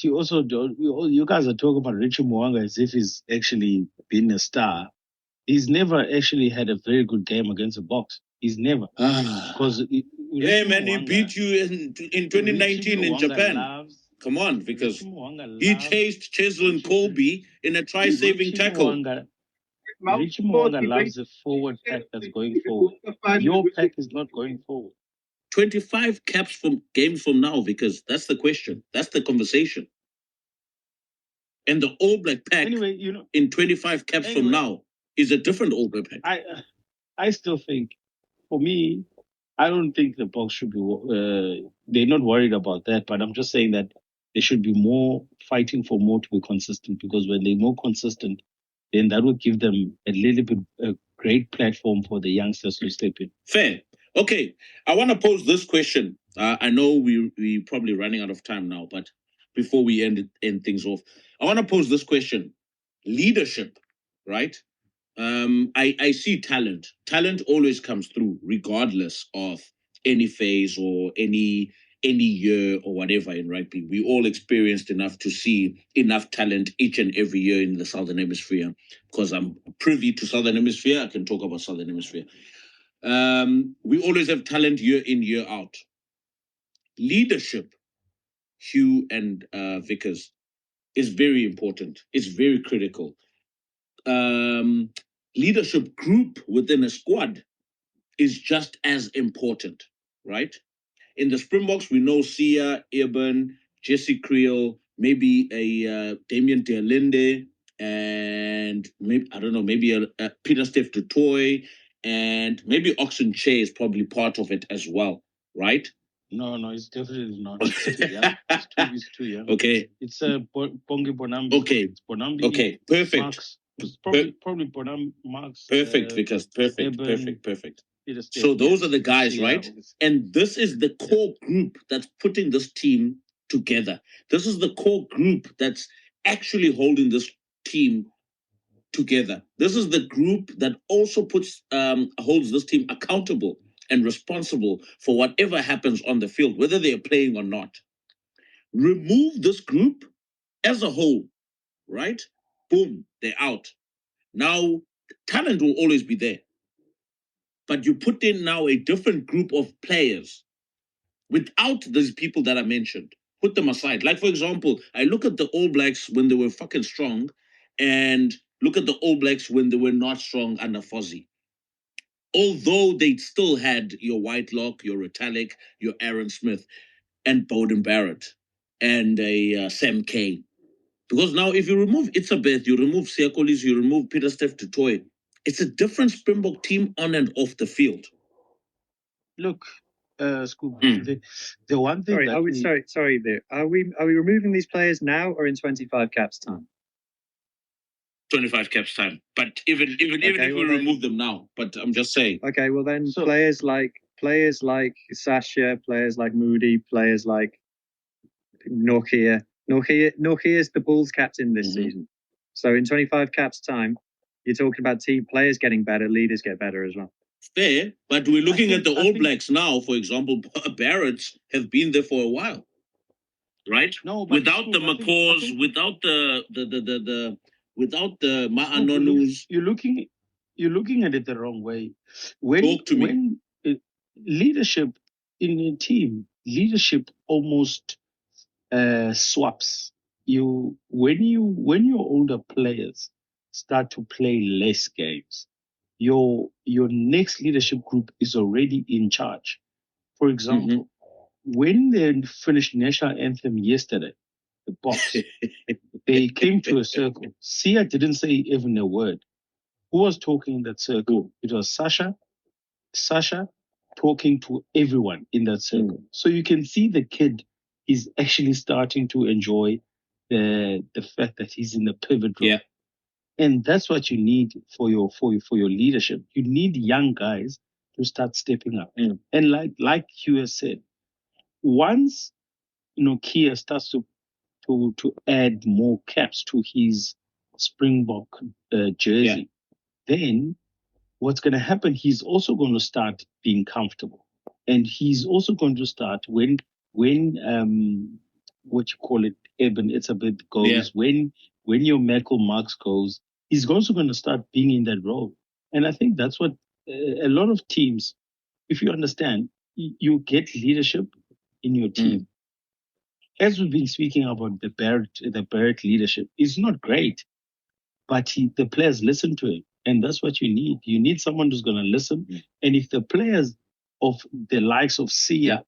you also don't. You guys are talking about Richie Mwanga as if he's actually been a star. He's never actually had a very good game against the Box. He's never. Because yeah, man, he beat you in 2019 in Japan. Come on, because he chased Cheslin Colby in a try-saving tackle. Richie Mwanga loves the forward pack that's going forward. Your pack is not going forward. 25 caps from games from now, because that's the question. That's the conversation. And the All Black pack in 25 caps from now is a different All Black pack. I still think, for me, I don't think the Box should be, they're not worried about that, but I'm just saying that they should be more fighting for more to be consistent, because when they're more consistent, then that would give them a little bit a great platform for the youngsters to step in. Fair. Okay, I want to pose this question. I know we're probably running out of time now, but before we end things off, I want to pose this question. Leadership, right? I see talent. Talent always comes through, regardless of any phase or any any year or whatever in rugby. We all experienced enough to see enough talent each and every year in the Southern Hemisphere. Because I'm privy to Southern Hemisphere, I can talk about Southern Hemisphere. We always have talent year in, year out. Leadership, Hugh and Vickers, is very important. It's very critical. Leadership group within a squad is just as important, right? In the Springboks, we know Sia, Eben, Jesse Creel, maybe a Damien de Linde, and maybe, I don't know, maybe a Peter Steph du Toit, and maybe Oxen Che is probably part of it as well, right? No, it's definitely not. It's too young. It's too young. Okay. It's Bongi Bonambi. Okay. It's Bonambi. Okay. Perfect. Max. It's probably Bonambi, Max. Perfect, Vickers. Perfect. Eben, Perfect. Peter Steph, So those yes, are the guys, Sia, right? obviously. And this is the core group that's putting this team together. This is the core group that's actually holding this team together. This is the group that also holds this team accountable and responsible for whatever happens on the field, whether they are playing or not. Remove this group as a whole, right? Boom, they're out. Now, talent will always be there. But you put in now a different group of players without these people that I mentioned. Put them aside. Like, for example, I look at the All Blacks when they were fucking strong and look at the All Blacks when they were not strong under Fozzie. Although they still had your Whitelock, your Retallick, your Aaron Smith, and Bowden Barrett, and a Sam Kane. Because now if you remove Itzabeth, you remove Siakolis, you remove Peter Steph du Toit, it's a different Springbok team on and off the field. Look, Scoop, the one thing Sorry there. Are we removing these players now or in 25 caps time? 25 caps time. But even if we remove them now, but I'm just saying. Okay, well then players like Sasha, players like Moody, players like Nokia. Nokia is the Bulls captain this season. So in 25 caps time, you're talking about team players getting better, leaders get better as well. Fair, but we're looking at the All Blacks now, for example, Barretts have been there for a while. Right? No, but without the McCaws, without the Ma'anonus. You're looking at it the wrong way. Talk to me. When leadership in a team, leadership almost swaps. When your older players start to play less games, your next leadership group is already in charge. For example, when they finished national anthem yesterday, the Boks, they came to a circle. Sia didn't say even a word. Who was talking in that circle? It was Sasha talking to everyone in that circle. So you can see the kid is actually starting to enjoy the fact that he's in the pivot role. Yeah. And that's what you need for your leadership. You need young guys to start stepping up. And like Hugh has said, once Kia starts to add more caps to his Springbok jersey, then what's going to happen? He's also going to start being comfortable, and he's also going to start when what you call it, Eben, it's a bit goes when your Michael Marks goes, he's also going to start being in that role. And I think that's what a lot of teams, if you understand, you get leadership in your team. As we've been speaking about the Barrett leadership, it's not great, but the players listen to him. And that's what you need. You need someone who's going to listen. And if the players of the likes of Sia,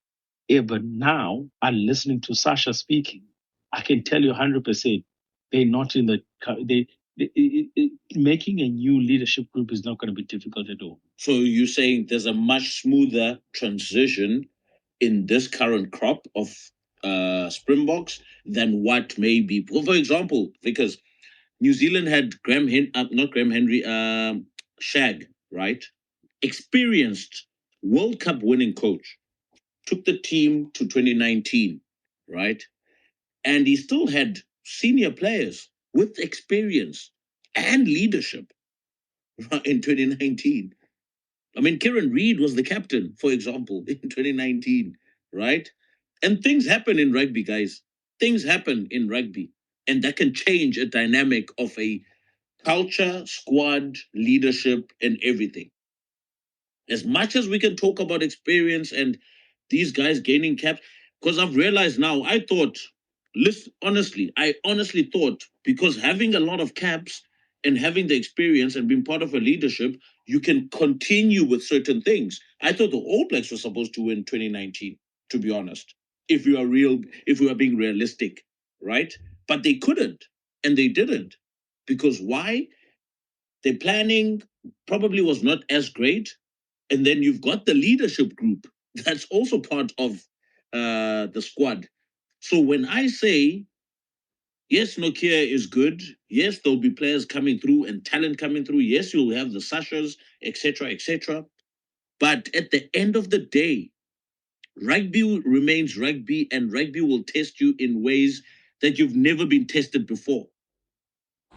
Eben now are listening to Sasha speaking, I can tell you 100%, they're not in making a new leadership group is not going to be difficult at all. So you're saying there's a much smoother transition in this current crop of Springboks than what may be. Well, for example, because New Zealand had Shag, right? Experienced World Cup winning coach, took the team to 2019, right? And he still had senior players with experience and leadership in 2019. I mean, Kieran Reid was the captain, for example, in 2019, right? And things happen in rugby, guys. Things happen in rugby. And that can change a dynamic of a culture, squad, leadership, and everything. As much as we can talk about experience and these guys gaining caps, because I've realized now, I thought, listen, honestly, I honestly thought because having a lot of caps and having the experience and being part of a leadership, you can continue with certain things. I thought the All Blacks were supposed to win 2019, to be honest, if we are being realistic, right? But they couldn't, and they didn't. Because why? Their planning probably was not as great. And then you've got the leadership group that's also part of the squad. So when I say, yes, Nokia is good, yes, there'll be players coming through and talent coming through, yes, you'll have the Sashas, etc., etc. But at the end of the day, rugby remains rugby, and rugby will test you in ways that you've never been tested before.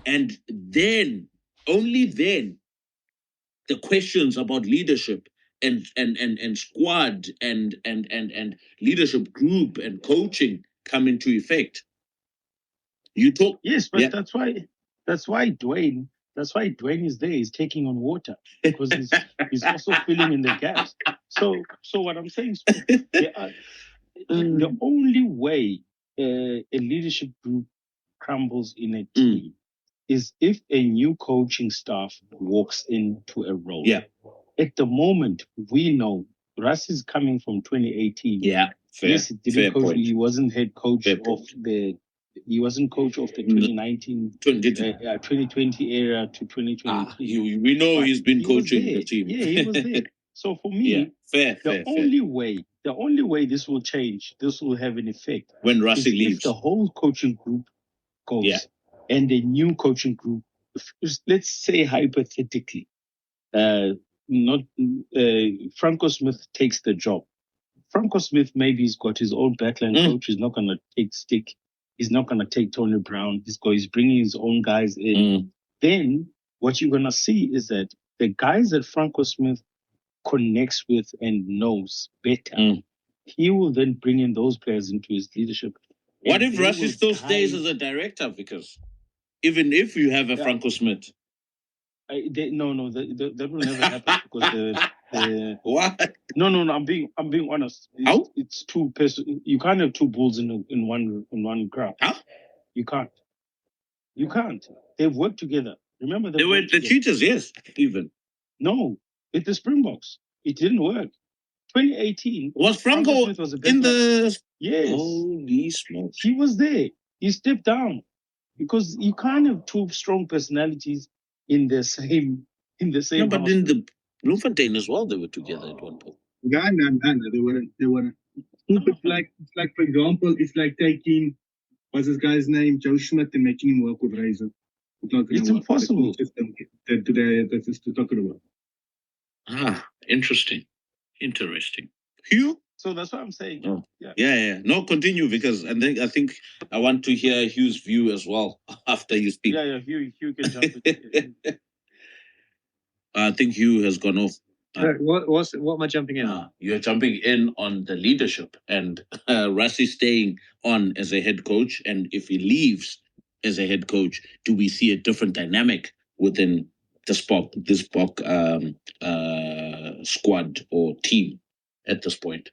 And then, only then, the questions about leadership and squad and leadership group and coaching come into effect. You talk, Yes, but yeah. that's why Dwayne is there. He's taking on water because he's also filling in the gaps. So what I'm saying is, the only way a leadership group crumbles in a team is if a new coaching staff walks into a role. Yeah. At the moment, we know Russ is coming from 2018. Yeah, fair. Yes, he didn't coach. Point. He wasn't head coach Fair of point. the. He wasn't coach of the 2019, 2020 era to 2023. We know But he's been he was coaching there. the team. Yeah, he was there. So for me, the only way this will change, this will have an effect when Rusty is leaves. if the whole coaching group goes, Yeah. and the new coaching group, let's say hypothetically, Franco Smith takes the job. Franco Smith maybe he's got his own backline coach. He's not going to take Stick. He's not going to take Tony Brown. He's bringing his own guys in. Then what you're going to see is that the guys that Franco Smith connects with and knows better, he will then bring in those players into his leadership. What if Rusty still stays as a director? Because even if you have a Franco Smith. That will never happen because what? No. I'm being honest. It's two person. You can't have two bulls in one crowd. How? You can't. They've worked together. Remember they were the cheaters, yes. Even no, with the Springboks, it didn't work. 2018 was Franco was in the yes. Holy smokes! He was there. He stepped down because you can't have two strong personalities in the same. No, but in the Bloemfontein as well, they were together at one point. Yeah, they weren't. Like for example, it's like taking what's this guy's name, Joe Schmidt, and making him work with Razor. It's impossible. That's just talking about. Interesting. Hugh. So that's what I'm saying. Oh. Yeah. No, continue because I think I want to hear Hugh's view as well after you speak. Yeah. Hugh can jump in. I think Hugh has gone off. What am I jumping in? You're jumping in on the leadership and Rassi staying on as a head coach. And if he leaves as a head coach, do we see a different dynamic within the Spok squad or team at this point?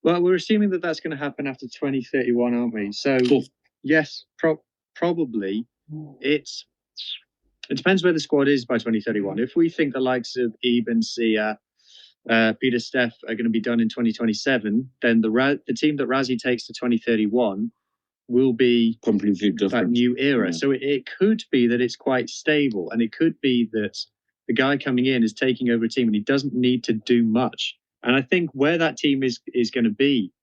Well, we're assuming that that's going to happen after 2031, aren't we? So, yes, probably. It depends where the squad is by 2031. If we think the likes of Eben, Sia, Peter Steff are going to be done in 2027, then the team that Rassie takes to 2031 will be completely different. That new era. Yeah. So it could be that it's quite stable, and it could be that the guy coming in is taking over a team and he doesn't need to do much. And I think where that team is going to be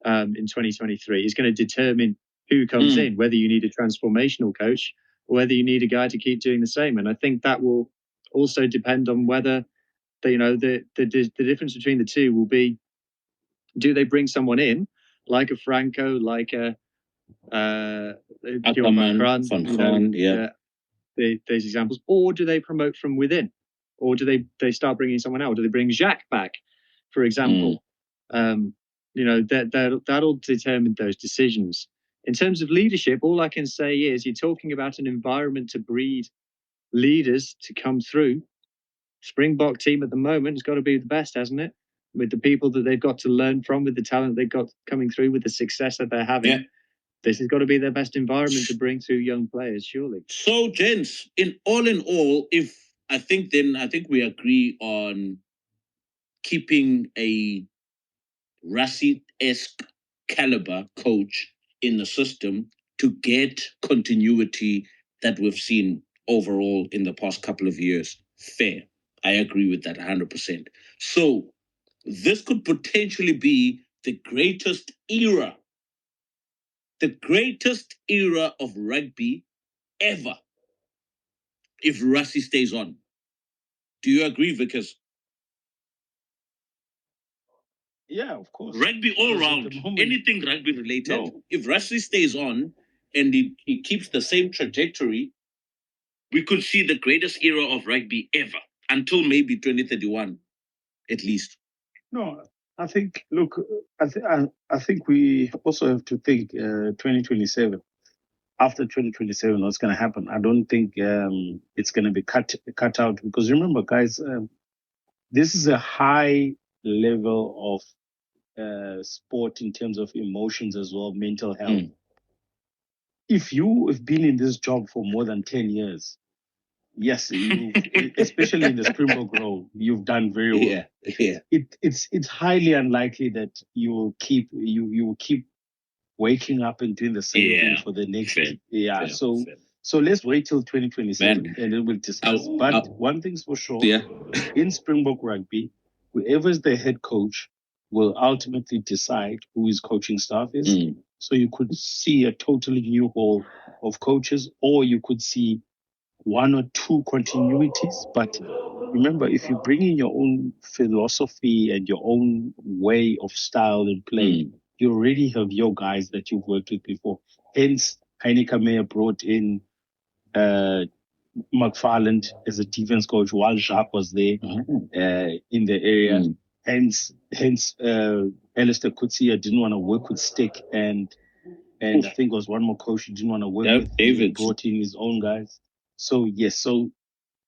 in 2023 is going to determine who comes in, whether you need a transformational coach or whether you need a guy to keep doing the same. And I think that will also depend on whether, the difference between the two will be, do they bring someone in like a Franco, like a Ackerman, Van Graan, these examples, or do they promote from within? Or do they start bringing someone out? Do they bring Jacques back, for example? that'll determine those decisions. In terms of leadership, all I can say is you're talking about an environment to breed leaders to come through. Springbok team at the moment has got to be the best, hasn't it? With the people that they've got to learn from, with the talent they've got coming through, with the success that they're having. Yeah. This has got to be their best environment to bring through young players, surely. So, gents, in all, I think we agree on keeping a Rassie-esque caliber coach in the system to get continuity that we've seen overall in the past couple of years. Fair. I agree with that 100%. So this could potentially be the greatest era of rugby ever if Rassie stays on. Do you agree, Vickers? Yeah, of course. Rugby all round, anything rugby related. No. If Rassie stays on and he keeps the same trajectory, we could see the greatest era of rugby ever until maybe 2031, at least. No, I think. Look, I think we also have to think 2027. After 2027, what's going to happen? I don't think it's going to be cut out, because remember, guys, this is a high level of sport in terms of emotions as well, mental health. If you have been in this job for more than 10 years, yes, especially in the Springbok role, you've done very well. Yeah. It's highly unlikely that you will keep waking up and doing the same thing for the next year. Fair. So let's wait till 2027 and then we'll discuss. But one thing's for sure, in Springbok rugby, whoever is the head coach will ultimately decide who his coaching staff is. So you could see a totally new haul of coaches, or you could see one or two continuities. But remember, if you bring in your own philosophy and your own way of style and play, you already have your guys that you've worked with before. Hence, Heineke Meyer brought in McFarland as a defense coach while Jacques was there in the area. Hence, Alistair Coetzee didn't want to work with Stick, and I think there was one more coach he didn't want to work with. David He brought in his own guys. So yes, so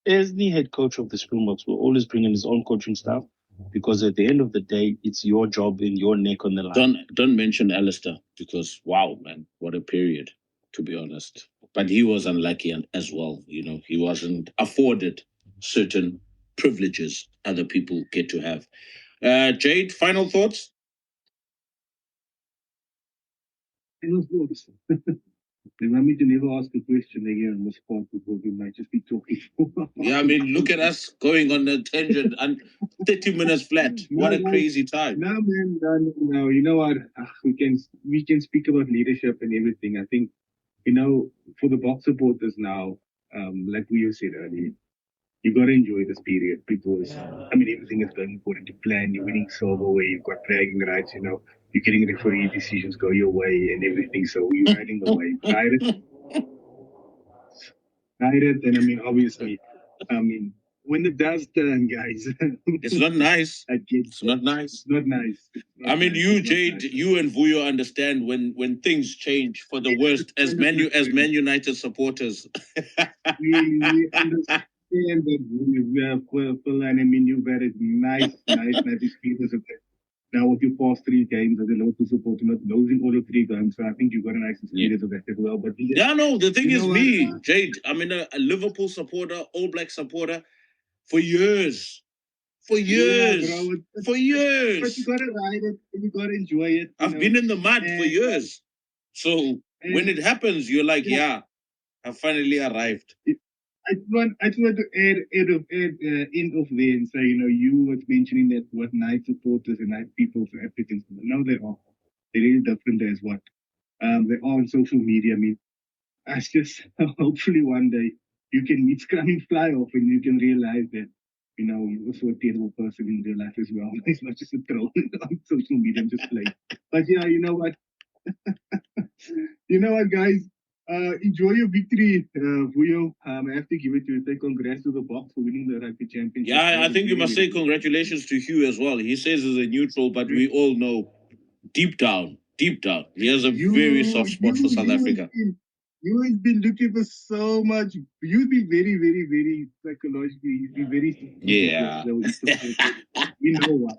as the head coach of the Springboks will always bring in his own coaching staff, because at the end of the day, it's your job and your neck on the line. Don't mention Alistair, because wow, man, what a period, to be honest. But he was unlucky as well. He wasn't afforded certain privileges other people get to have. Jade, final thoughts? Remind me to never ask a question again on the spot, because we might just be talking. Yeah, I mean, look at us going on a tangent and 30 minutes flat. What a crazy time. No, man, no. You know what? We can speak about leadership and everything. I think, for the box supporters now, like we said earlier, you got to enjoy this period, because, everything is going according to plan. You're winning silverware, you've got bragging rights, you're getting referee decisions go your way and everything. So you're riding the wave. Ride it. And obviously, when it does turn, guys, it's not nice. It's not nice. It's not nice. You, Jade, you and Vuyo understand when things change for the worst as Man United supporters. we understand. And we are full, and you've had a nice experience of that. Now, with your past 3 games as a local supporter, not losing all of 3 games, so I think you've got a nice experience of that as well. But the thing is, Jade, I'm a Liverpool supporter, All Black supporter for years. For years. But you got to ride it, and you got to enjoy it. I've been in the mud for years. So when it happens, you're like, I finally arrived. I just want to add end of there and say, you was mentioning that what night supporters and night people for Africans. No, they are. They're really different as what. They are on social media. I just hopefully one day you can meet Scrum and fly off, and you can realize that, you're also a terrible person in real life as well. It's not just a troll on social media, I'm just playing. But you know what? You know what, guys? Enjoy your victory, Vuyo. I have to give it to you. Say congrats to the Boks for winning the Rugby Championship. Yeah, I think you must say congratulations to Hugh as well. He says he's a neutral, but we all know deep down, he has a very soft spot for South Africa. You have been looking for so much. You've been very, very, very psychologically. You've been very. Yeah. We know why.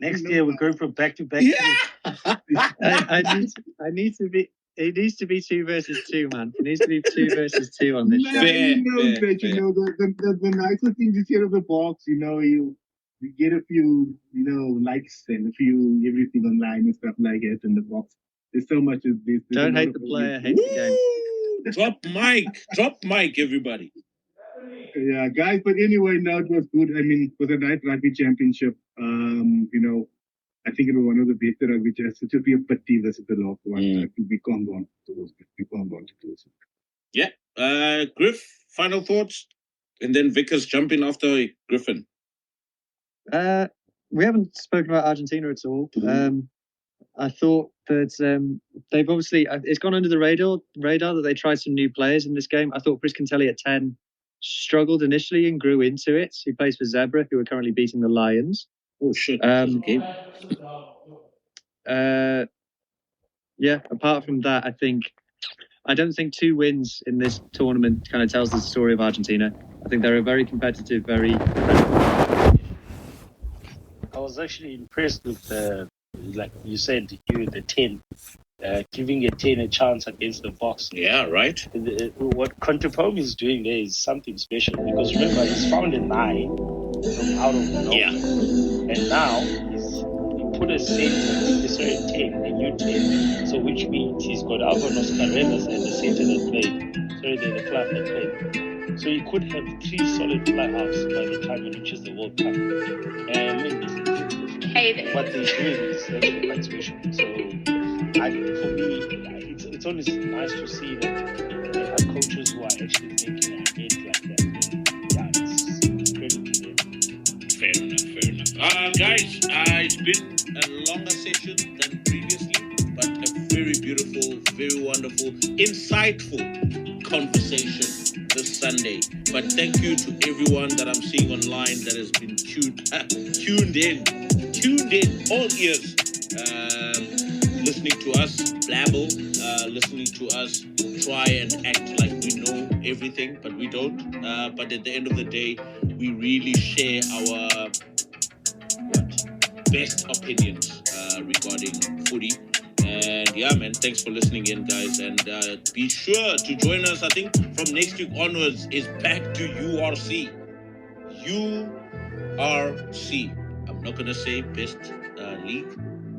Next year we're going from back to back. I need to be. It needs to be 2 versus 2, man. It needs to be 2 versus 2 on this show. Fair. The nicer thing this year of the box, you get a few, likes and a few everything online and stuff like that in the box. There's so much of this. Don't hate the player, hate the game. Drop mic, everybody. Yeah, guys. But anyway, no, it was good. I mean, it was a nice rugby championship. I think it was one of the best rugby championships. It should be a pity versus the last one. We can't go on to those. We can't go on to those. Yeah. Griff, final thoughts? And then Vickers jump in after Griffin. We haven't spoken about Argentina at all. I thought that they've obviously, it's gone under the radar that they tried some new players in this game. I thought Priscantelli at 10 struggled initially and grew into it. He plays for Zebra, who are currently beating the Lions. Oh, shit. Yeah, apart from that, I don't think 2 wins in this tournament kind of tells the story of Argentina. I think they're a very competitive, very... I was actually impressed with like you said, the 10, giving a 10 a chance against the box. Yeah, right. What Contepomi is doing there is something special, because remember, he's found a 9 from out of nowhere. Yeah. And now he put a 10, a new 10. So which means he's got Alvanos Carreras and the center that played. The club that played. So he could have 3 solid fly-halves by the time he reaches the World Cup. What they're doing is actually quite special. So for me, it's always nice to see that there are coaches who are actually thinking ahead like that. Yeah, it's credit to them. Fair enough. Guys, it's been a longer session than previously, but a very beautiful, very wonderful, insightful conversation this Sunday. But thank you to everyone that I'm seeing online that has been tuned in, all ears, listening to us blabble, listening to us try and act like we know everything, but we don't. But at the end of the day, we really share our best opinions regarding footy. And yeah, man, thanks for listening in, guys. And be sure to join us. I think from next week onwards is back to URC. URC. I'm not going to say best league,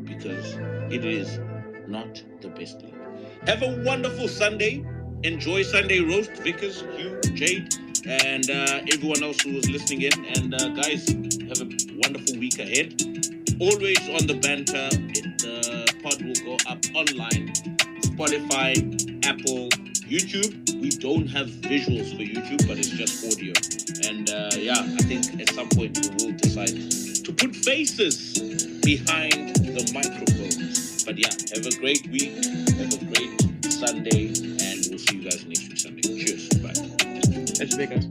because it is not the best league. Have a wonderful Sunday. Enjoy Sunday roast, Vickers, Hugh, Jade, and everyone else who was listening in. And guys, have a wonderful week ahead. Always on the banter. The pod will go up online, Spotify, Apple, YouTube. We don't have visuals for YouTube, but it's just audio. And I think at some point we will decide to put faces behind the microphones. But yeah, have a great week, have a great Sunday, and we'll see you guys next week Sunday. Cheers, bye. Catch you, guys.